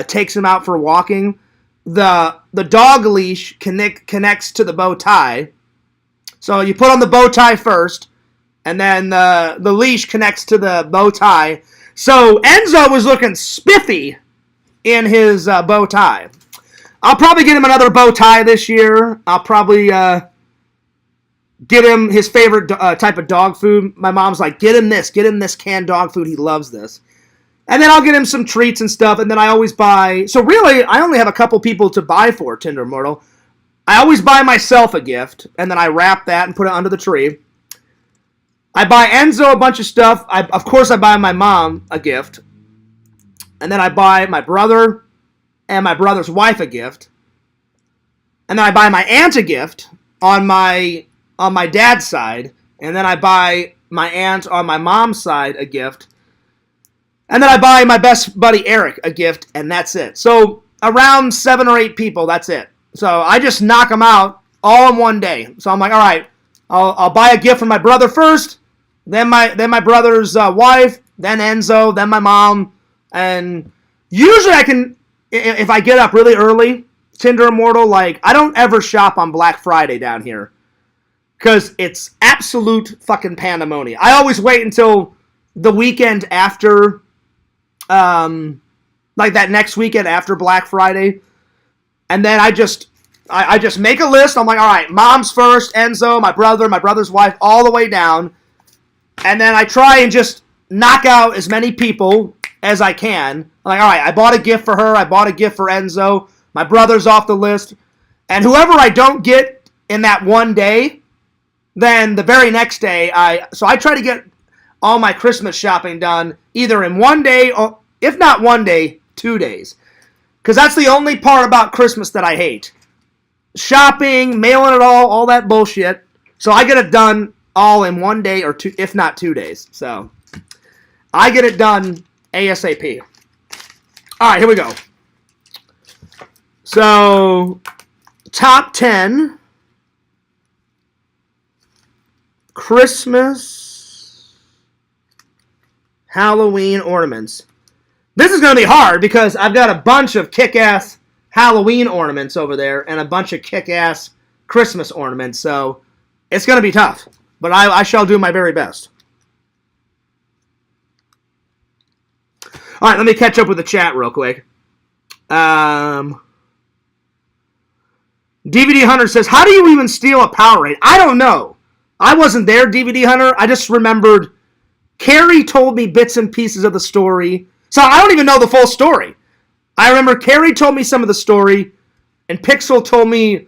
takes him out for walking. The dog leash connects to the bow tie. So you put on the bow tie first, and then the leash connects to the bow tie. So Enzo was looking spiffy in his bow tie. I'll probably get him another bow tie this year. I'll probably get him his favorite type of dog food. My mom's like, get him this canned dog food. He loves this. And then I'll get him some treats and stuff, and then I always buy. So really, I only have a couple people to buy for, Tinder Immortal. I always buy myself a gift, and then I wrap that and put it under the tree. I buy Enzo a bunch of stuff. Of course, I buy my mom a gift. And then I buy my brother and my brother's wife a gift. And then I buy my aunt a gift on my dad's side. And then I buy my aunt on my mom's side a gift. And then I buy my best buddy Eric a gift, and that's it. So around 7 or 8 people, that's it. So I just knock them out all in one day. So I'm like, all right, I'll buy a gift for my brother first, then my brother's wife, then Enzo, then my mom, and usually I can, if I get up really early, Tinder Immortal, like I don't ever shop on Black Friday down here because it's absolute fucking pandemonium. I always wait until the weekend after. Like that next weekend after Black Friday. And then I just make a list. I'm like, all right, mom's first, Enzo, my brother's wife, all the way down. And then I try and just knock out as many people as I can. I'm like, all right, I bought a gift for her. I bought a gift for Enzo. My brother's off the list. And whoever I don't get in that one day, then the very next day, I try to get all my Christmas shopping done either in one day or, if not one day, 2 days. Because that's the only part about Christmas that I hate. Shopping, mailing it all that bullshit. So I get it done all in 1 day or 2, if not 2 days. So I get it done ASAP. All right, here we go. So top 10 Christmas Halloween ornaments. This is going to be hard because I've got a bunch of kick-ass Halloween ornaments over there and a bunch of kick-ass Christmas ornaments, so it's going to be tough. But I shall do my very best. All right, let me catch up with the chat real quick. DVD Hunter says, how do you even steal a Powerade? I don't know. I wasn't there, DVD Hunter. I just remembered Carrie told me bits and pieces of the story. So I don't even know the full story. I remember Carrie told me some of the story, and Pixel told me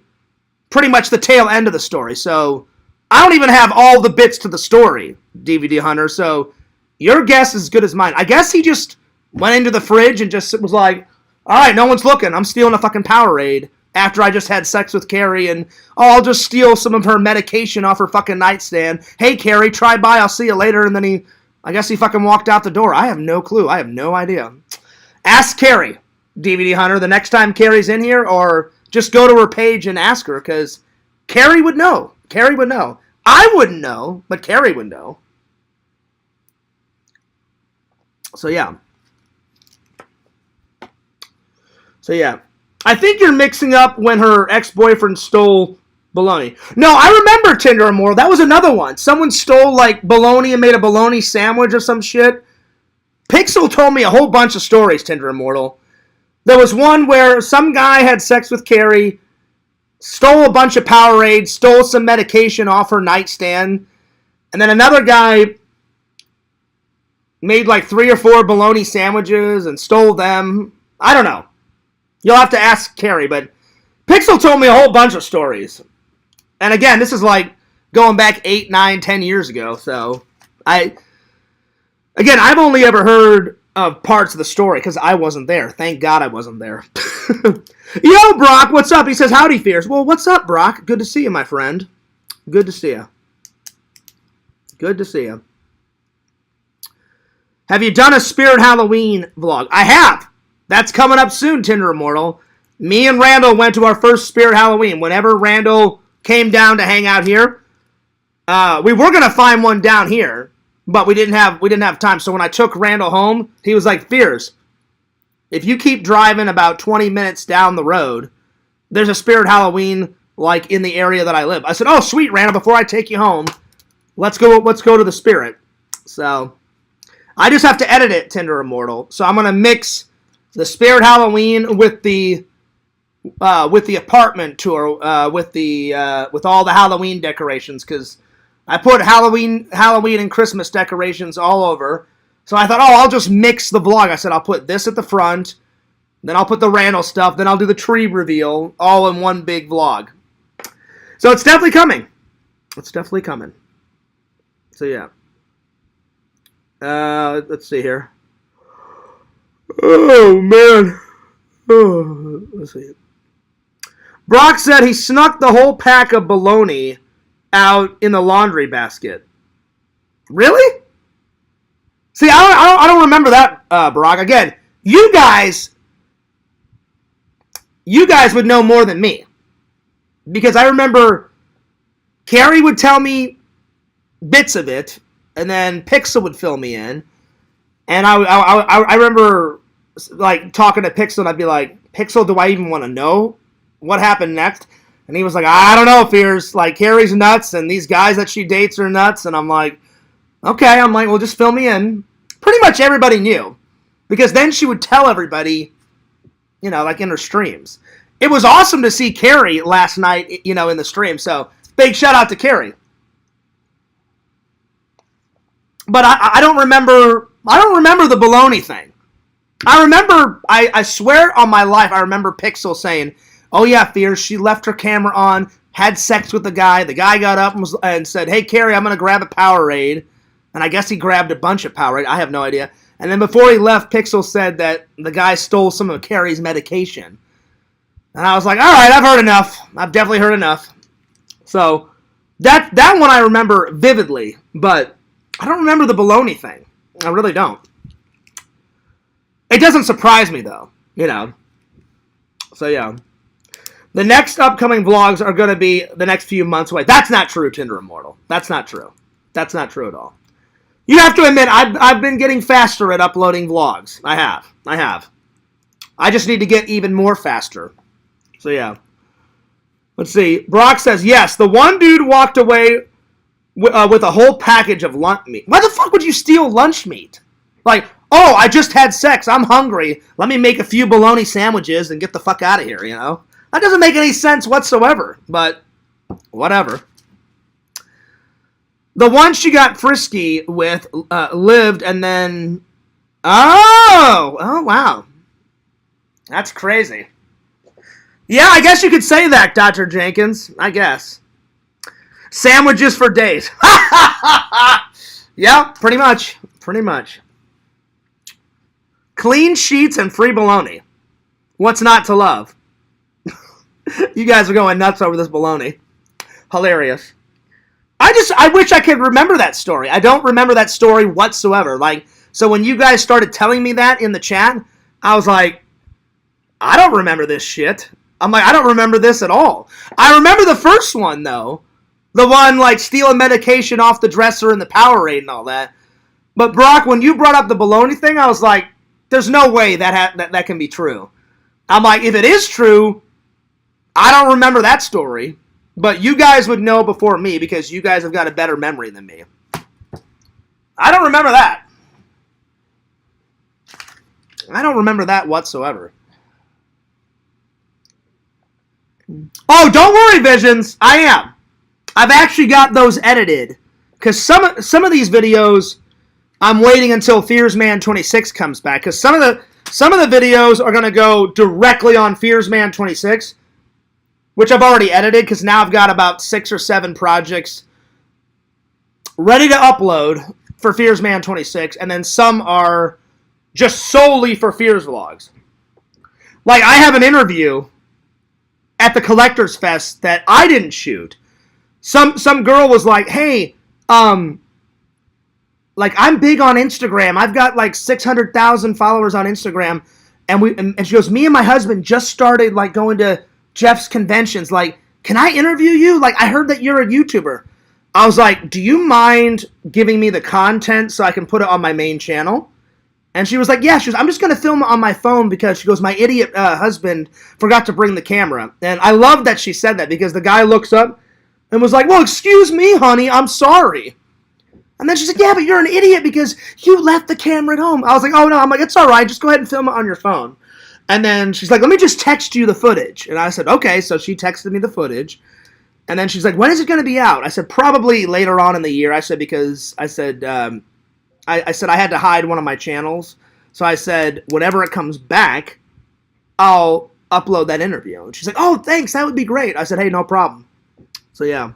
pretty much the tail end of the story. So I don't even have all the bits to the story, DVD Hunter. So your guess is as good as mine. I guess he just went into the fridge and just was like, all right, no one's looking. I'm stealing a fucking Powerade after I just had sex with Carrie, and I'll just steal some of her medication off her fucking nightstand. Hey, Carrie, try by. I'll see you later. And then I guess he fucking walked out the door. I have no clue. I have no idea. Ask Carrie, DVD Hunter, the next time Carrie's in here, or just go to her page and ask her, because Carrie would know. Carrie would know. I wouldn't know, but Carrie would know. So, yeah. I think you're mixing up when her ex-boyfriend stole bologna. No, I remember Tinder Immortal. That was another one. Someone stole, like, bologna and made a bologna sandwich or some shit. Pixel told me a whole bunch of stories, Tinder Immortal. There was one where some guy had sex with Carrie, stole a bunch of Powerade, stole some medication off her nightstand, and then another guy made like 3 or 4 bologna sandwiches and stole them. I don't know. You'll have to ask Carrie, but Pixel told me a whole bunch of stories. And again, this is like going back 8, 9, 10 years ago, so I've only ever heard of parts of the story because I wasn't there. Thank God I wasn't there. Yo, Brock, what's up? He says, howdy, Fierce. Well, what's up, Brock? Good to see you, my friend. Good to see you. Good to see you. Have you done a Spirit Halloween vlog? I have. That's coming up soon, Tinder Immortal. Me and Randall went to our first Spirit Halloween. Whenever Randall came down to hang out here, we were going to find one down here, but we didn't have time. So when I took Randall home, he was like, Fierce, if you keep driving about 20 minutes down the road, there's a Spirit Halloween like in the area that I live. I said, oh, sweet, Randall, before I take you home, let's go to the Spirit. So I just have to edit it, Tinder Immortal. So I'm going to mix the Spirit Halloween with the apartment tour, with all the Halloween decorations, because I put Halloween and Christmas decorations all over. So I thought, I'll just mix the vlog. I said, I'll put this at the front, then I'll put the Randall stuff, then I'll do the tree reveal, all in one big vlog. So it's definitely coming. It's definitely coming. So yeah. Let's see here. Oh, man. Oh, let's see. Brock said he snuck the whole pack of bologna out in the laundry basket. Really? See, I don't remember that, Brock. Again, you guys would know more than me. Because I remember Carrie would tell me bits of it, and then Pixel would fill me in. And I remember like talking to Pixel, and I'd be like, Pixel, do I even want to know what happened next? And he was like, I don't know, Fierce. Like, Carrie's nuts, and these guys that she dates are nuts. And I'm like, okay. I'm like, well, just fill me in. Pretty much everybody knew. Because then she would tell everybody, like in her streams. it was awesome to see Carrie last night, you know, in the stream. So big shout out to Carrie. But I don't remember. I don't remember the baloney thing. I remember. I swear on my life, I remember Pixel saying, "Oh yeah, Fierce. She left her camera on, had sex with the guy. The guy got up and said, 'Hey Carrie, I'm gonna grab a Powerade.' And I guess he grabbed a bunch of Powerade. I have no idea. And then before he left, Pixel said that the guy stole some of Carrie's medication. And I was like, all right, I've heard enough. I've definitely heard enough. So that one I remember vividly, but I don't remember the baloney thing. I really don't. It doesn't surprise me, though, you know. So, yeah. The next upcoming vlogs are going to be the next few months away. That's not true, Tinder Immortal. That's not true. That's not true at all. You have to admit, I've been getting faster at uploading vlogs. I have. I just need to get even more faster. So, yeah. Let's see. Brock says, yes, the one dude walked away with a whole package of lunch meat. Why the fuck would you steal lunch meat? Like, oh, I just had sex. I'm hungry. Let me make a few bologna sandwiches and get the fuck out of here, you know? That doesn't make any sense whatsoever, but whatever. The one she got frisky with lived and then... Oh, wow. That's crazy. Yeah, I guess you could say that, Dr. Jenkins. I guess. Sandwiches for days. Yeah, pretty much. Pretty much. Clean sheets and free bologna. What's not to love? You guys are going nuts over this bologna. Hilarious. I wish I could remember that story. I don't remember that story whatsoever. Like, so when you guys started telling me that in the chat, I was like, I don't remember this shit. I'm like, I don't remember this at all. I remember the first one, though. The one, like, stealing medication off the dresser and the Powerade and all that. But, Brock, when you brought up the baloney thing, I was like, there's no way that can be true. I'm like, if it is true, I don't remember that story. But you guys would know before me because you guys have got a better memory than me. I don't remember that. I don't remember that whatsoever. Oh, don't worry, Visions. I am. I've actually got those edited. Because some of these videos, I'm waiting until Fearsman 26 comes back. Because some of the videos are going to go directly on Fearsman 26. Which I've already edited because now I've got about 6 or 7 projects ready to upload for Fearsman 26. And then some are just solely for Fears Vlogs. Like, I have an interview at the Collectors Fest that I didn't shoot. Some girl was like, hey, like, I'm big on Instagram. I've got like 600,000 followers on Instagram. And she goes, me and my husband just started like going to Jeff's conventions. Like, can I interview you? Like, I heard that you're a YouTuber. I was like, do you mind giving me the content so I can put it on my main channel? And she was like, yeah. She goes, I'm just going to film it on my phone because she goes, my idiot husband forgot to bring the camera. And I love that she said that because the guy looks up and was like, well, excuse me, honey, I'm sorry. And then she's like, yeah, but you're an idiot because you left the camera at home. I was like, oh, no. I'm like, it's all right. Just go ahead and film it on your phone. And then she's like, let me just text you the footage. And I said, okay. So she texted me the footage. And then she's like, when is it going to be out? I said, probably later on in the year. I said, because I said I had to hide one of my channels. So I said, whenever it comes back, I'll upload that interview. And she's like, oh, thanks. That would be great. I said, hey, no problem. So, yeah.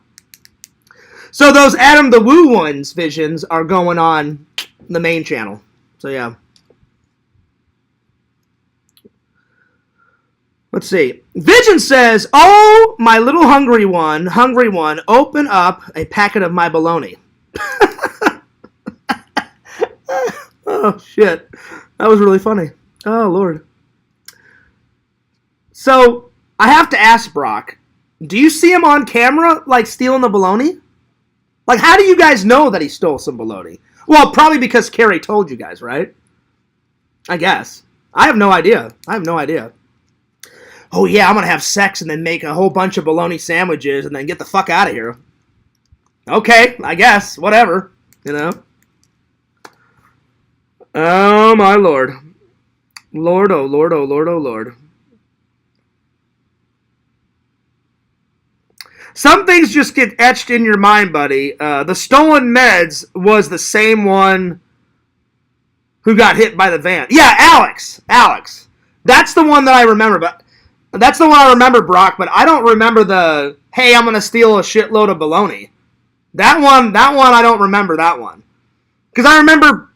So those Adam the Woo ones visions are going on the main channel. So, yeah. Let's see. Vision says, oh, my little hungry one, open up a packet of my bologna. Oh, shit. That was really funny. Oh, Lord. So, I have to ask Brock, do you see him on camera, like, stealing the bologna? Like, how do you guys know that he stole some bologna? Well, probably because Carrie told you guys, right? I guess. I have no idea. Oh, yeah, I'm going to have sex and then make a whole bunch of bologna sandwiches and then get the fuck out of here. Okay, I guess. Whatever. You know? Oh, my Lord. Lord, oh, Lord, oh, Lord, oh, Lord. Some things just get etched in your mind, buddy. The stolen meds was the same one who got hit by the van. Yeah, Alex. That's the one that I remember. But that's the one I remember, Brock. But I don't remember the, hey, I'm going to steal a shitload of baloney. That one, I don't remember that one. Because I remember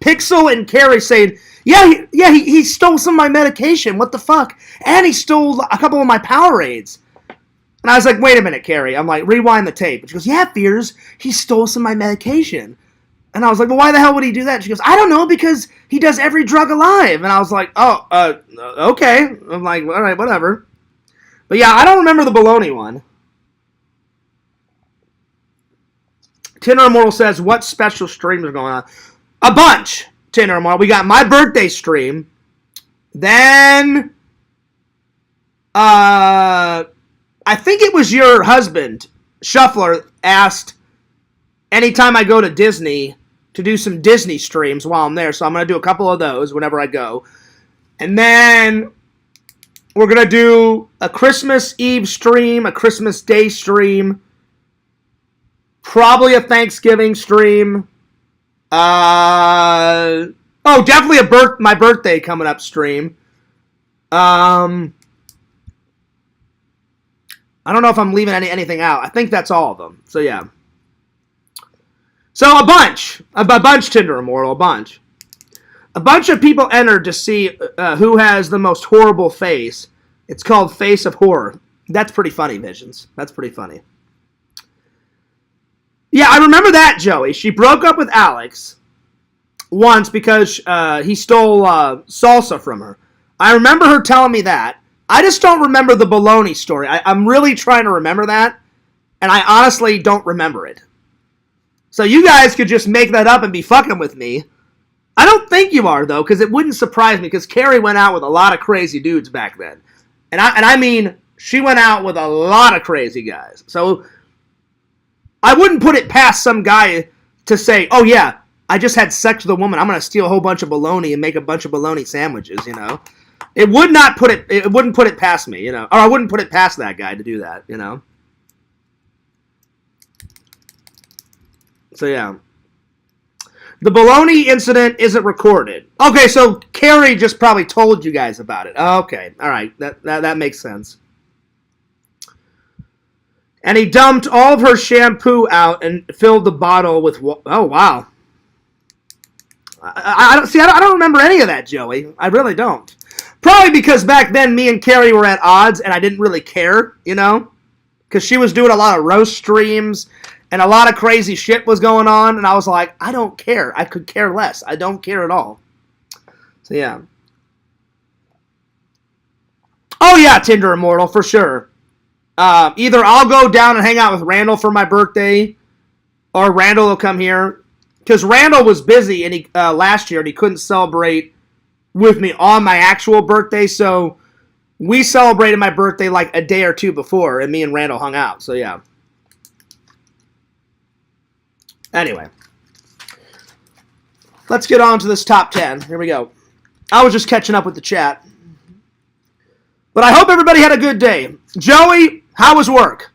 Pixel and Carrie saying, he stole some of my medication. What the fuck? And he stole a couple of my Powerades. And I was like, wait a minute, Carrie. I'm like, rewind the tape. And she goes, yeah, Fears, he stole some of my medication. And I was like, well, why the hell would he do that? And she goes, I don't know, because he does every drug alive. And I was like, okay. I'm like, all right, whatever. But yeah, I don't remember the baloney one. Tinder Immortal says, what special streams are going on? A bunch, Tinder Immortal. We got my birthday stream. Then, I think it was your husband, Shuffler, asked anytime I go to Disney to do some Disney streams while I'm there. So I'm going to do a couple of those whenever I go. And then we're going to do a Christmas Eve stream, a Christmas Day stream, probably a Thanksgiving stream. Definitely my birthday coming up stream. I don't know if I'm leaving anything out. I think that's all of them. So, yeah. So, a bunch, Tinder Immortal, a bunch. A bunch of people entered to see who has the most horrible face. It's called Face of Horror. That's pretty funny, Visions. That's pretty funny. Yeah, I remember that, Joey. She broke up with Alex once because he stole salsa from her. I remember her telling me that. I just don't remember the baloney story. I'm really trying to remember that, and I honestly don't remember it. So you guys could just make that up and be fucking with me. I don't think you are, though, because it wouldn't surprise me, because Carrie went out with a lot of crazy dudes back then. And I mean, she went out with a lot of crazy guys. So I wouldn't put it past some guy to say, oh yeah, I just had sex with a woman, I'm going to steal a whole bunch of bologna and make a bunch of bologna sandwiches, you know? It wouldn't put it past me, you know? Or I wouldn't put it past that guy to do that, you know? So yeah. The baloney incident isn't recorded. Okay, so Carrie just probably told you guys about it. Okay, all right, that makes sense. And he dumped all of her shampoo out and filled the bottle with... Oh, wow. I don't remember any of that, Joey. I really don't. Probably because back then me and Carrie were at odds and I didn't really care, you know? Because she was doing a lot of roast streams and a lot of crazy shit was going on. And I was like, I don't care. I could care less. I don't care at all. So, yeah. Oh, yeah, Tinder Immortal, for sure. Either I'll go down and hang out with Randall for my birthday, or Randall will come here. Because Randall was busy and he last year and he couldn't celebrate with me on my actual birthday. So we celebrated my birthday like a day or two before, and me and Randall hung out. So yeah. Anyway, let's get on to this top 10. Here we go. I was just catching up with the chat. But I hope everybody had a good day. Joey, how was work?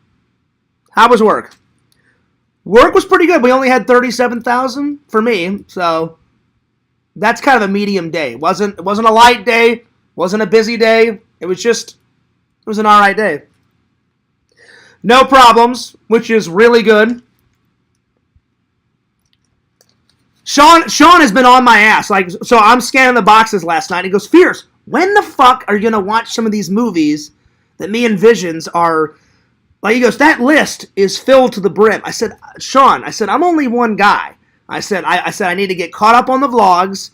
How was work? Work was pretty good. We only had 37,000 for me, so that's kind of a medium day. It wasn't a light day, wasn't a busy day. It was an all right day. No problems, which is really good. Sean has been on my ass. So I'm scanning the boxes last night. He goes, Fierce, when the fuck are you going to watch some of these movies that me and Visions are... Like, he goes, that list is filled to the brim. I said, Sean, I'm only one guy. I said, I need to get caught up on the vlogs.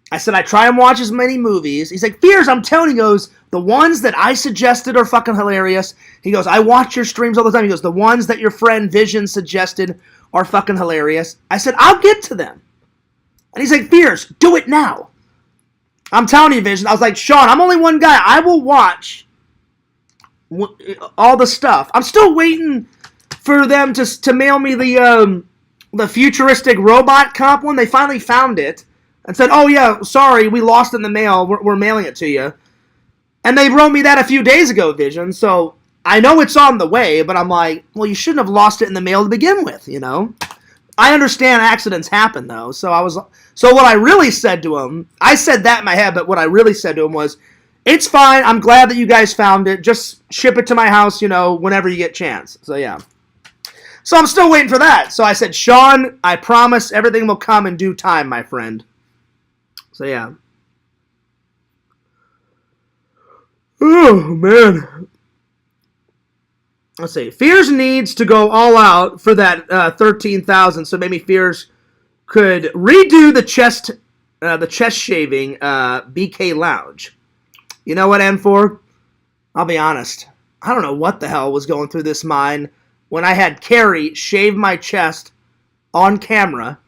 I said, I try and watch as many movies. He's like, Fears, I'm telling you, he goes, the ones that I suggested are fucking hilarious. He goes, I watch your streams all the time. He goes, the ones that your friend Vision suggested are fucking hilarious. I said, I'll get to them. And he's like, Fears, do it now. I'm telling you, Vision. I was like, Sean, I'm only one guy. I will watch all the stuff. I'm still waiting for them to mail me the futuristic robot cop one. They finally found it and said, oh yeah, sorry, we lost it in the mail. We're mailing it to you. And they wrote me that a few days ago, Vision. So I know it's on the way, but I'm like, well, you shouldn't have lost it in the mail to begin with, you know? I understand accidents happen, though. So what I really said to him, I said that in my head, but what I really said to him was, it's fine. I'm glad that you guys found it. Just ship it to my house, you know, whenever you get a chance. So, yeah. So I'm still waiting for that. So I said, Sean, I promise everything will come in due time, my friend. So, yeah. Oh, man. Let's see. Fears needs to go all out for that 13,000. So maybe Fears could redo the chest shaving BK Lounge. You know what, N4? I'll be honest. I don't know what the hell was going through this mind when I had Carrie shave my chest on camera.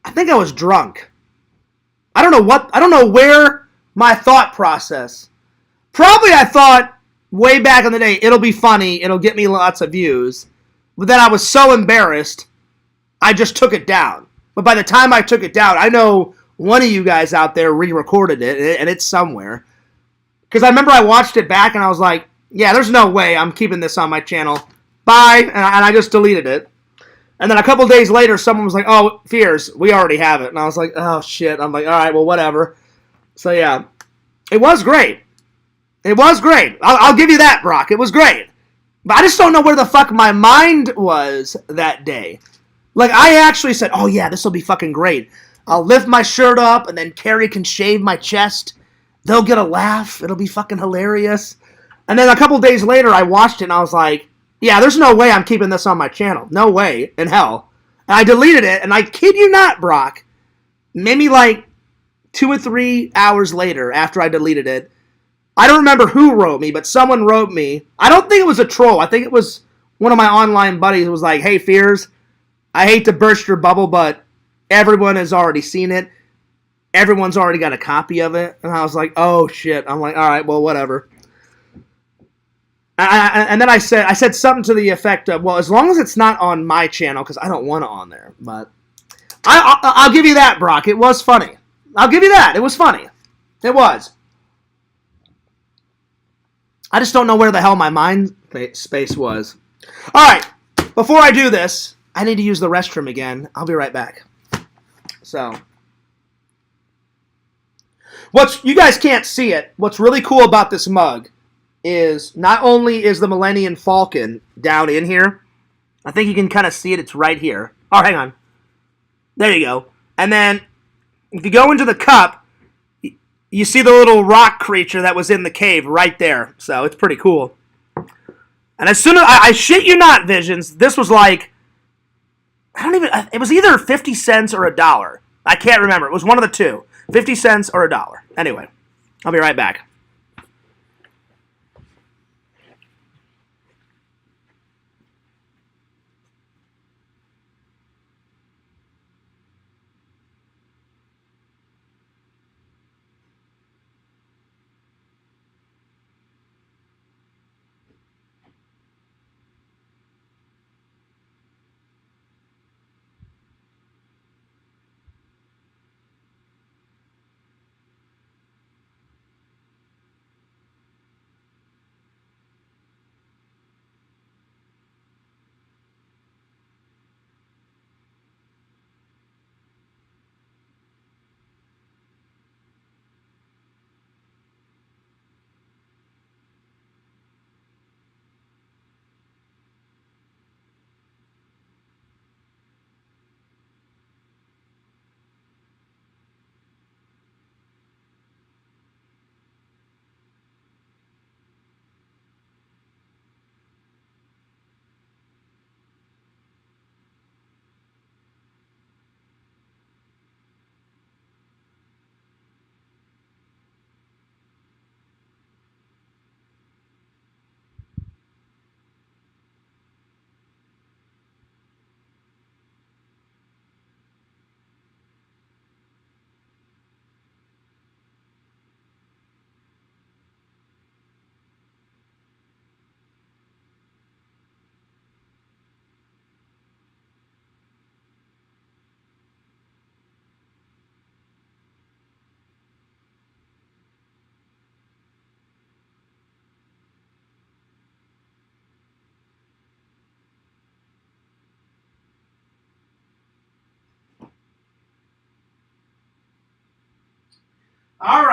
I think I was drunk. I don't know where my thought process. Probably I thought way back in the day, it'll be funny, it'll get me lots of views. But then I was so embarrassed, I just took it down. But by the time I took it down, I know one of you guys out there re-recorded it, and it's somewhere. Because I remember I watched it back, and I was like, yeah, there's no way I'm keeping this on my channel. Bye, and I just deleted it. And then a couple days later, someone was like, oh, Fears, we already have it. And I was like, oh, shit. I'm like, all right, well, whatever. So, yeah, it was great. It was great. I'll give you that, Brock. It was great. But I just don't know where the fuck my mind was that day. Like, I actually said, oh, yeah, this will be fucking great. I'll lift my shirt up, and then Carrie can shave my chest. They'll get a laugh. It'll be fucking hilarious. And then a couple days later, I watched it, and I was like, yeah, there's no way I'm keeping this on my channel. No way in hell. And I deleted it, and I kid you not, Brock, maybe like 2 or 3 hours later after I deleted it, I don't remember who wrote me, but someone wrote me. I don't think it was a troll. I think it was one of my online buddies who was like, hey, Fears, I hate to burst your bubble, but everyone has already seen it. Everyone's already got a copy of it. And I was like, oh, shit. I'm like, all right, well, whatever. And then I said something to the effect of, well, as long as it's not on my channel, because I don't want it on there. But I'll give you that, Brock. It was funny. I'll give you that. It was funny. It was. I just don't know where the hell my mind space was. All right. Before I do this, I need to use the restroom again. I'll be right back. So, you guys can't see it. What's really cool about this mug is not only is the Millennium Falcon down in here, I think you can kind of see it. It's right here. Oh, hang on. There you go. And then if you go into the cup, you see the little rock creature that was in the cave right there. So it's pretty cool. And as soon as I shit you not, Visions, this was like, it was either 50 cents or $1. I can't remember. It was one of the two. 50 cents or $1. Anyway, I'll be right back.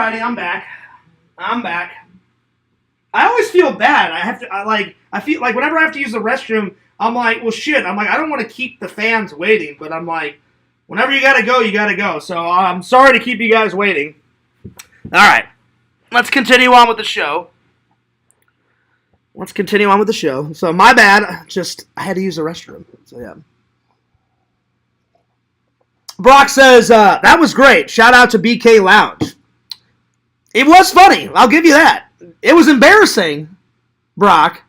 Alrighty, I'm back. I always feel bad. I feel like whenever I have to use the restroom, I'm like, well, shit. I'm like, I don't want to keep the fans waiting, but I'm like, whenever you gotta go, you gotta go. So I'm sorry to keep you guys waiting. All right, let's continue on with the show. So my bad. I had to use the restroom. So yeah. Brock says, that was great. Shout out to BK Lounge. It was funny. I'll give you that. It was embarrassing, Brock.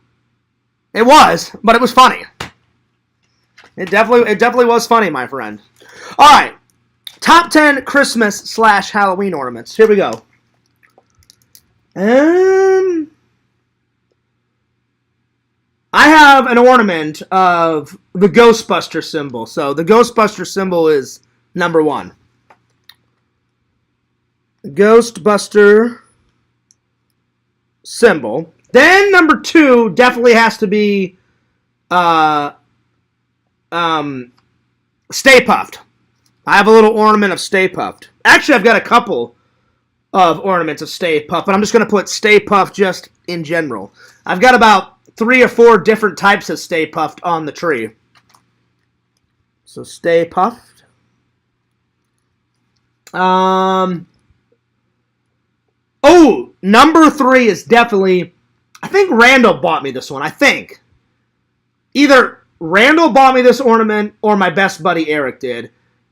It was, but it was funny. It definitely was funny, my friend. All right. Top 10 Christmas / Halloween ornaments. Here we go. I have an ornament of the Ghostbuster symbol. So the Ghostbuster symbol is number 1. Ghostbuster symbol. Then number 2 definitely has to be Stay Puffed. I have a little ornament of Stay Puffed. Actually, I've got a couple of ornaments of Stay Puffed, but I'm just going to put Stay Puffed just in general. I've got about 3 or 4 different types of Stay Puffed on the tree. So Stay Puffed. Oh, number 3 is definitely, I think Randall bought me this one. I think. Either Randall bought me this ornament or my best buddy Eric did.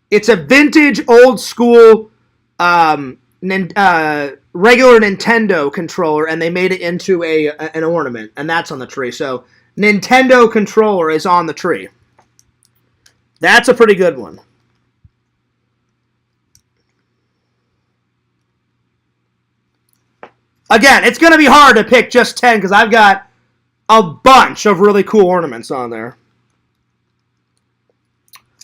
It's a vintage, old school, regular Nintendo controller, and they made it into an ornament, and that's on the tree. So Nintendo controller is on the tree. That's a pretty good one. Again, it's going to be hard to pick just 10 because I've got a bunch of really cool ornaments on there.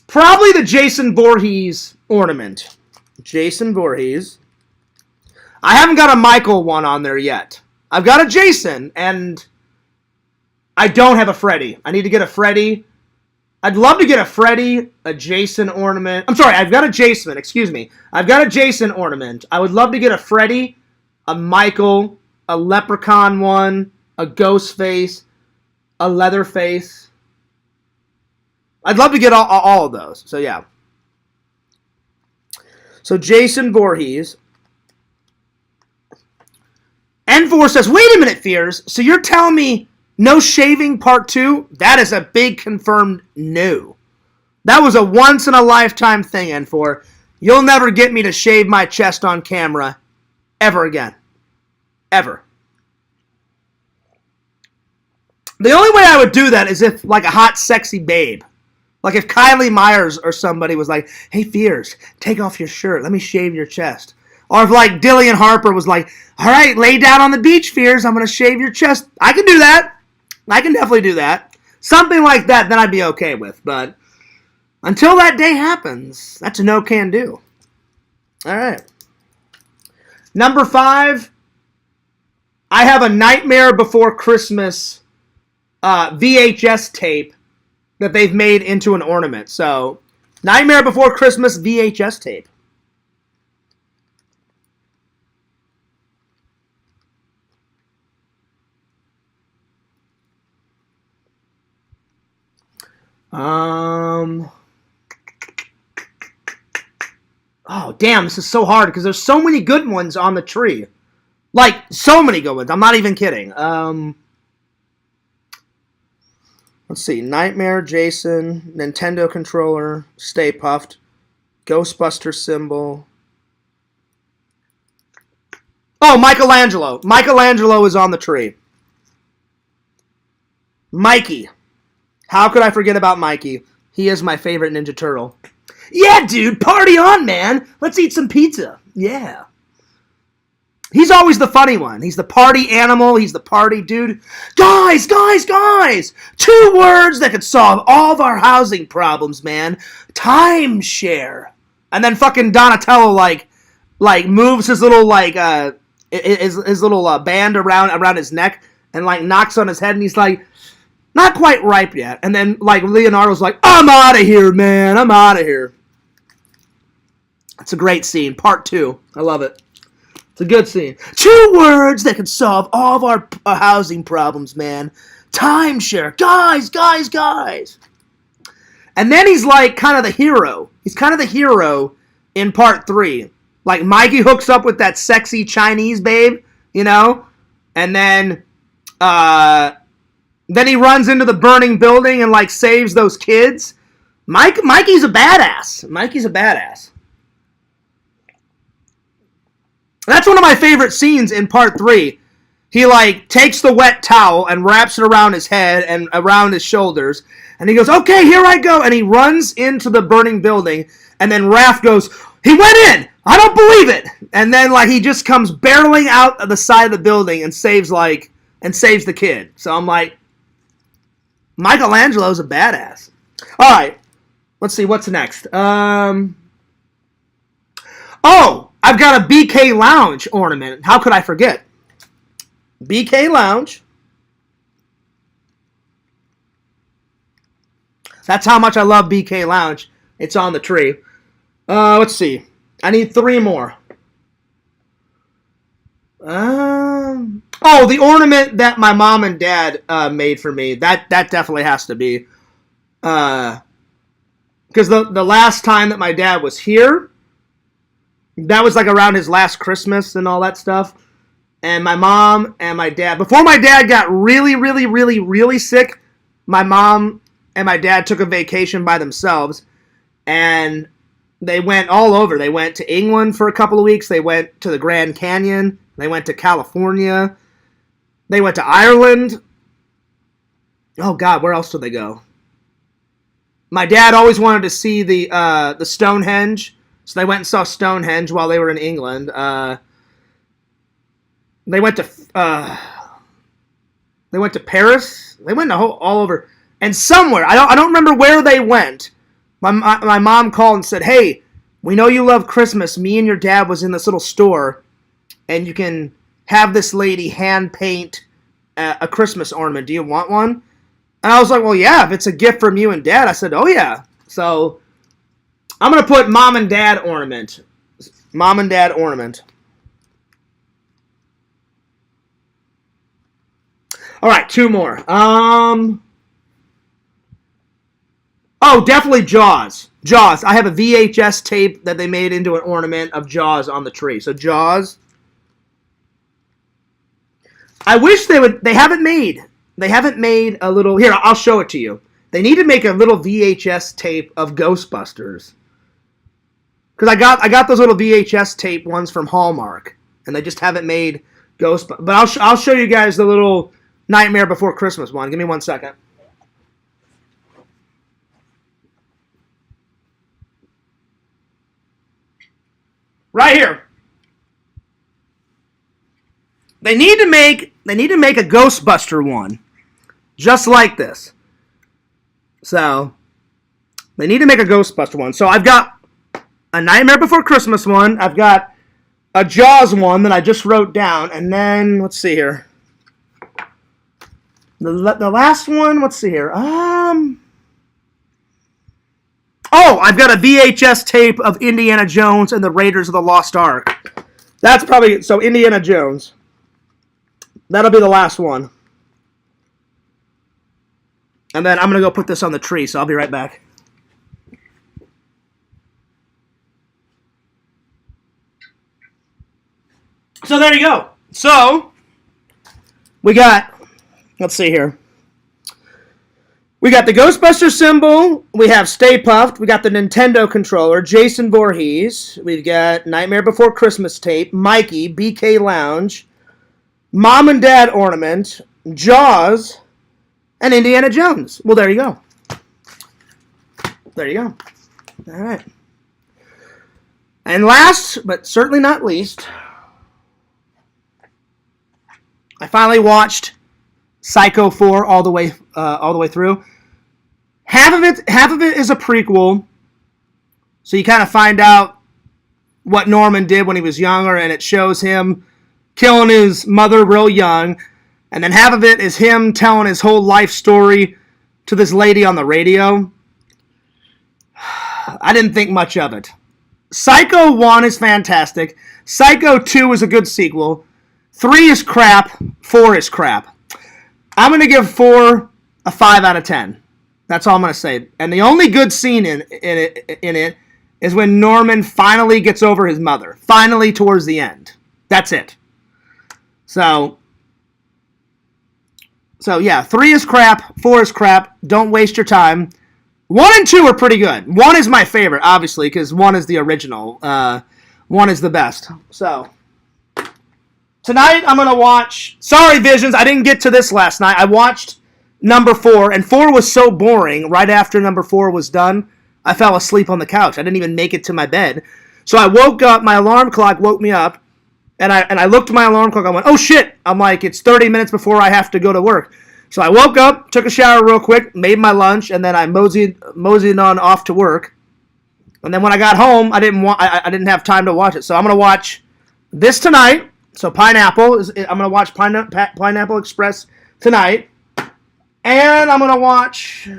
Probably the Jason Voorhees ornament. Jason Voorhees. I haven't got a Michael one on there yet. I've got a Jason, and I don't have a Freddy. I need to get a Freddy. I'd love to get a Freddy, a Jason ornament. I'm sorry, I've got a Jason, excuse me. I've got a Jason ornament. I would love to get a Freddy, a Michael, a Leprechaun one, a Ghostface, a Leatherface. I'd love to get all of those. So, yeah. So, Jason Voorhees. N4 says, wait a minute, Fears. So, you're telling me no shaving part 2? That is a big confirmed no. That was a once-in-a-lifetime thing, N4. You'll never get me to shave my chest on camera ever again. Ever. The only way I would do that is if, like, a hot, sexy babe. Like, if Kylie Myers or somebody was like, hey, Fears, take off your shirt. Let me shave your chest. Or if, like, Dillian Harper was like, all right, lay down on the beach, Fears. I'm going to shave your chest. I can do that. I can definitely do that. Something like that, then I'd be okay with. But until that day happens, that's a no can do. All right. Number 5, I have a Nightmare Before Christmas VHS tape that they've made into an ornament. So, Nightmare Before Christmas VHS tape. Oh, damn, this is so hard because there's so many good ones on the tree. Like, so many good ones. I'm not even kidding. Let's see. Nightmare, Jason, Nintendo controller, Stay Puffed, Ghostbuster symbol. Oh, Michelangelo. Michelangelo is on the tree. Mikey. How could I forget about Mikey? He is my favorite Ninja Turtle. Yeah, dude, party on, man. Let's eat some pizza. Yeah. He's always the funny one. He's the party animal. He's the party dude. Guys, 2 words that could solve all of our housing problems, man. Timeshare. And then fucking Donatello, like moves his little, his little band around his neck and, like, knocks on his head, and he's like, not quite ripe yet. And then, like, Leonardo's like, I'm out of here, man. I'm out of here. It's a great scene. Part 2. I love it. It's a good scene. 2 words that can solve all of our housing problems, man. Timeshare. Guys. And then he's like kind of the hero. He's kind of the hero in part 3. Like Mikey hooks up with that sexy Chinese babe, you know? And then he runs into the burning building and like saves those kids. Mikey's a badass. Mikey's a badass. That's one of my favorite scenes in part 3. He like takes the wet towel and wraps it around his head and around his shoulders. And he goes, okay, here I go. And he runs into the burning building. And then Raph goes, he went in. I don't believe it. And then like he just comes barreling out of the side of the building and saves the kid. So I'm like, Michelangelo's a badass. All right. Let's see. What's next? I've got a BK Lounge ornament. How could I forget? BK Lounge. That's how much I love BK Lounge. It's on the tree. Let's see. I need 3 more. The ornament that my mom and dad made for me. That definitely has to be. Because the last time that my dad was here, that was like around his last Christmas and all that stuff. And my mom and my dad, before my dad got really, really, really, really sick, my mom and my dad took a vacation by themselves. And they went all over. They went to England for a couple of weeks. They went to the Grand Canyon. They went to California. They went to Ireland. Oh, God, where else did they go? My dad always wanted to see the Stonehenge. So they went and saw Stonehenge while they were in England. They went to Paris. They went all over. And somewhere, I don't remember where they went. My mom called and said, hey, we know you love Christmas. Me and your dad was in this little store, and you can have this lady hand paint a Christmas ornament. Do you want one? And I was like, well, yeah, if it's a gift from you and dad. I said, oh, yeah. So I'm going to put mom and dad ornament. Mom and dad ornament. All right, 2 more. Definitely Jaws. Jaws. I have a VHS tape that they made into an ornament of Jaws on the tree. So Jaws. I wish they haven't made a little, here, I'll show it to you. They need to make a little VHS tape of Ghostbusters. Because I got those little VHS tape ones from Hallmark, and they just haven't made Ghostbusters. But I'll show you guys the little Nightmare Before Christmas one. Give me 1 second. Right here. They need to make a Ghostbuster one, just like this. So they need to make a Ghostbuster one. So I've got a Nightmare Before Christmas one. I've got a Jaws one that I just wrote down, and then let's see here. The last one. Let's see here. I've got a VHS tape of Indiana Jones and the Raiders of the Lost Ark. That's probably, so Indiana Jones. That'll be the last one. And then I'm going to go put this on the tree, so I'll be right back. So there you go. So, we got, let's see here. We got the Ghostbuster symbol. We have Stay Puft. We got the Nintendo controller. Jason Voorhees. We've got Nightmare Before Christmas tape. Mikey. BK Lounge. Mom and Dad ornament. Jaws. And Indiana Jones. Well, there you go. There you go. All right. And last, but certainly not least, I finally watched Psycho 4 all the way through. Half of it is a prequel, so you kind of find out what Norman did when he was younger, and it shows him killing his mother real young, and then half of it is him telling his whole life story to this lady on the radio. I didn't think much of it. Psycho 1 is fantastic. Psycho 2 is a good sequel. 3 is crap. 4 is crap. I'm going to give 4 a 5 out of 10. That's all I'm going to say. And the only good scene in it is when Norman finally gets over his mother. Finally, towards the end. That's it. So yeah, 3 is crap. 4 is crap. Don't waste your time. 1 and 2 are pretty good. 1 is my favorite, obviously, because 1 is the original. 1 is the best. So tonight I'm going to watch... Sorry, Visions, I didn't get to this last night. I watched number 4, and 4 was so boring. Right after number 4 was done, I fell asleep on the couch. I didn't even make it to my bed. So I woke up, my alarm clock woke me up, and I looked at my alarm clock. I went, oh shit! I'm like, it's 30 minutes before I have to go to work. So I woke up, took a shower real quick, made my lunch, and then I moseyed on off to work. And then when I got home, I didn't have time to watch it. So I'm gonna watch this tonight. So Pineapple I'm gonna watch Pineapple Express tonight, and I'm gonna watch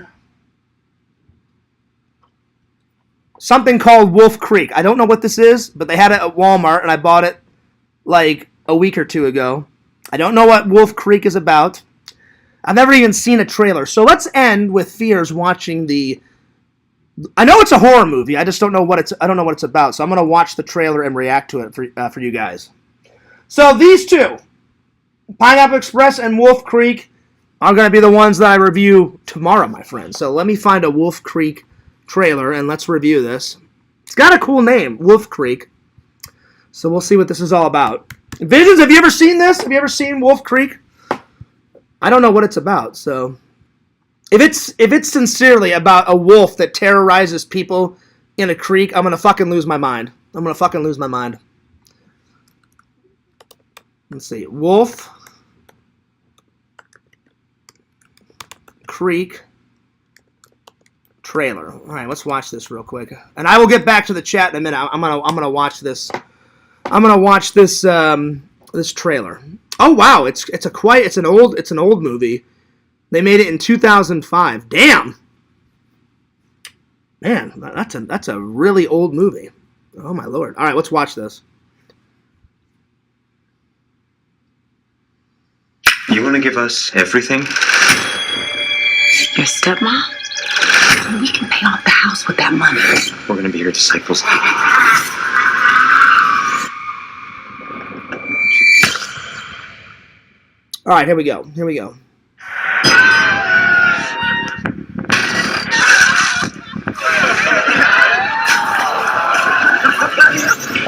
something called Wolf Creek. I don't know what this is, but they had it at Walmart, and I bought it like a week or two ago. I don't know what Wolf Creek is about. I've never even seen a trailer. So let's end with Fears watching the... I know it's a horror movie. I just don't know what I don't know what it's about. So I'm going to watch the trailer and react to it for you guys. So these two, Pineapple Express and Wolf Creek, are going to be the ones that I review tomorrow, my friends. So let me find a Wolf Creek trailer and let's review this. It's got a cool name, Wolf Creek. So we'll see what this is all about. Visions, have you ever seen this? Have you ever seen Wolf Creek? I don't know what it's about, so if it's sincerely about a wolf that terrorizes people in a creek, I'm gonna fucking lose my mind. Let's see, Wolf Creek trailer. All right, let's watch this real quick, and I will get back to the chat in a minute. I'm gonna watch this. I'm gonna watch this this trailer. Oh wow, it's an old movie. They made it in 2005. Damn. Man, that's a really old movie. Oh my lord. All right, let's watch this. You want to give us everything? Your stepmom? We can pay off the house with that money. We're going to be your disciples. All right, here we go.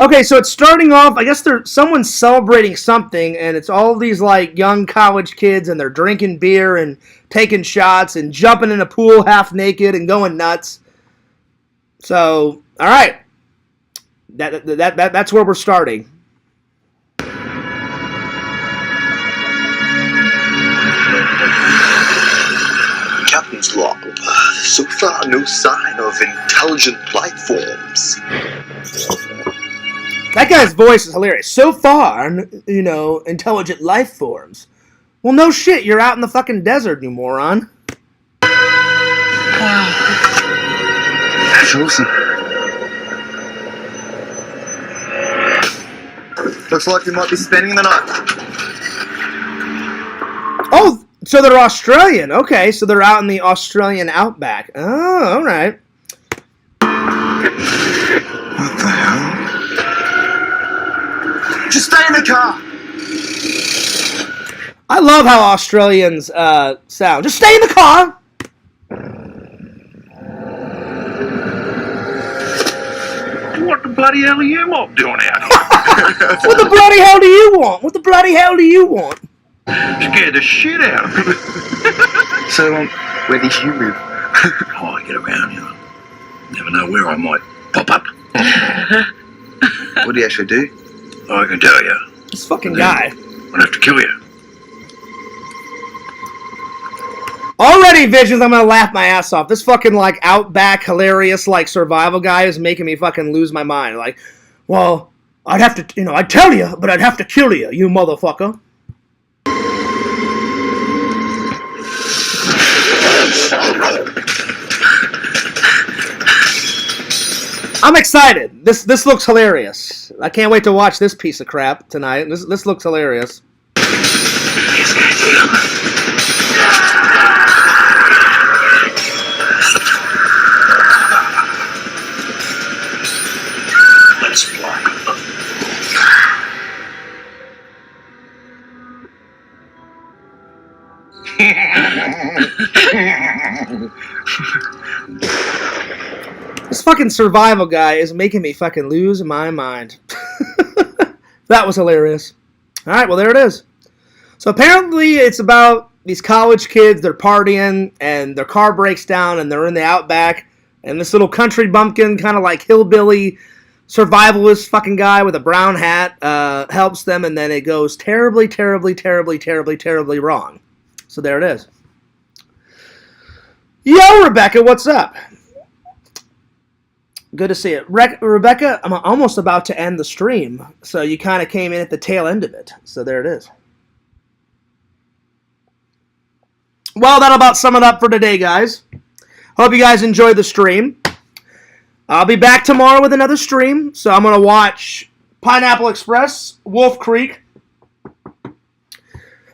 Okay, so it's starting off, I guess someone's celebrating something, and it's all these, like, young college kids, and they're drinking beer and taking shots and jumping in a pool half naked and going nuts. So, all right. That's where we're starting. Captain's log. So far, no sign of intelligent life forms. That guy's voice is hilarious. So far, intelligent life forms. Well, no shit. You're out in the fucking desert, you moron. That's awesome. Looks like we might be spending the night. Oh, so they're Australian. Okay, so they're out in the Australian outback. Oh, all right. What the hell? Just stay in the car! I love how Australians sound. Just stay in the car! What the bloody hell are you mob doing out here? What the bloody hell do you want? Scared the shit out of me. So, where did you live? Oh, I get around, Never know where I might pop up. What do you actually do? I can tell you. This fucking guy. I'll have to kill you. Already, Visions, I'm gonna laugh my ass off. This fucking, like, outback, hilarious, like, survival guy is making me fucking lose my mind. Like, well, I'd have to, I'd tell you, but I'd have to kill you, you motherfucker. I'm excited. This looks hilarious. I can't wait to watch this piece of crap tonight. This looks hilarious. Let's fly. This fucking survival guy is making me fucking lose my mind. That was hilarious. All right, well, there it is. So apparently it's about these college kids. They're partying, and their car breaks down, and they're in the outback. And this little country bumpkin, kind of like hillbilly survivalist fucking guy with a brown hat, helps them, and then it goes terribly, terribly, terribly, terribly, terribly wrong. So there it is. Yo, Rebecca, what's up? Good to see it. Rebecca, I'm almost about to end the stream, so you kind of came in at the tail end of it. So there it is. Well, that'll about sum it up for today, guys. Hope you guys enjoyed the stream. I'll be back tomorrow with another stream, so I'm going to watch Pineapple Express, Wolf Creek.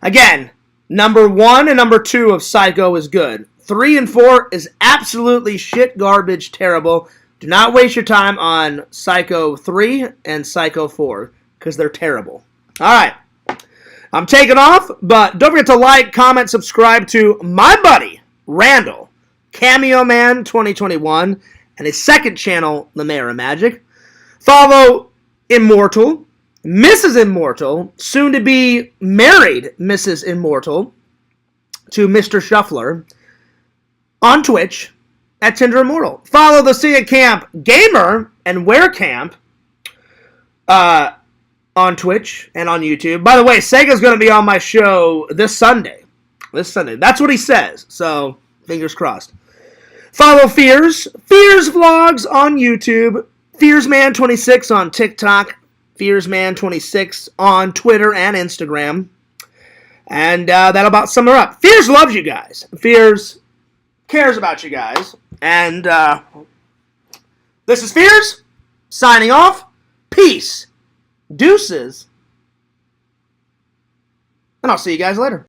Again, number 1 and number 2 of Psycho is good. 3 and 4 is absolutely shit, garbage, terrible. Do not waste your time on Psycho 3 and Psycho 4, because they're terrible. Alright, I'm taking off, but don't forget to like, comment, subscribe to my buddy, Randall, Cameo Man 2021, and his second channel, The Mayor of Magic. Follow Immortal, Mrs. Immortal, soon to be married Mrs. Immortal, to Mr. Shuffler, on Twitch, at Tinder Immortal. Follow the Sega Camp Gamer and Wear Camp on Twitch and on YouTube. By the way, Sega's going to be on my show this Sunday. That's what he says. So, fingers crossed. Follow Fears Vlogs on YouTube. FearsMan26 on TikTok. FearsMan26 on Twitter and Instagram. And that'll about sum her up. Fears loves you guys. Fears cares about you guys. And this is Fears, signing off. Peace. Deuces. And I'll see you guys later.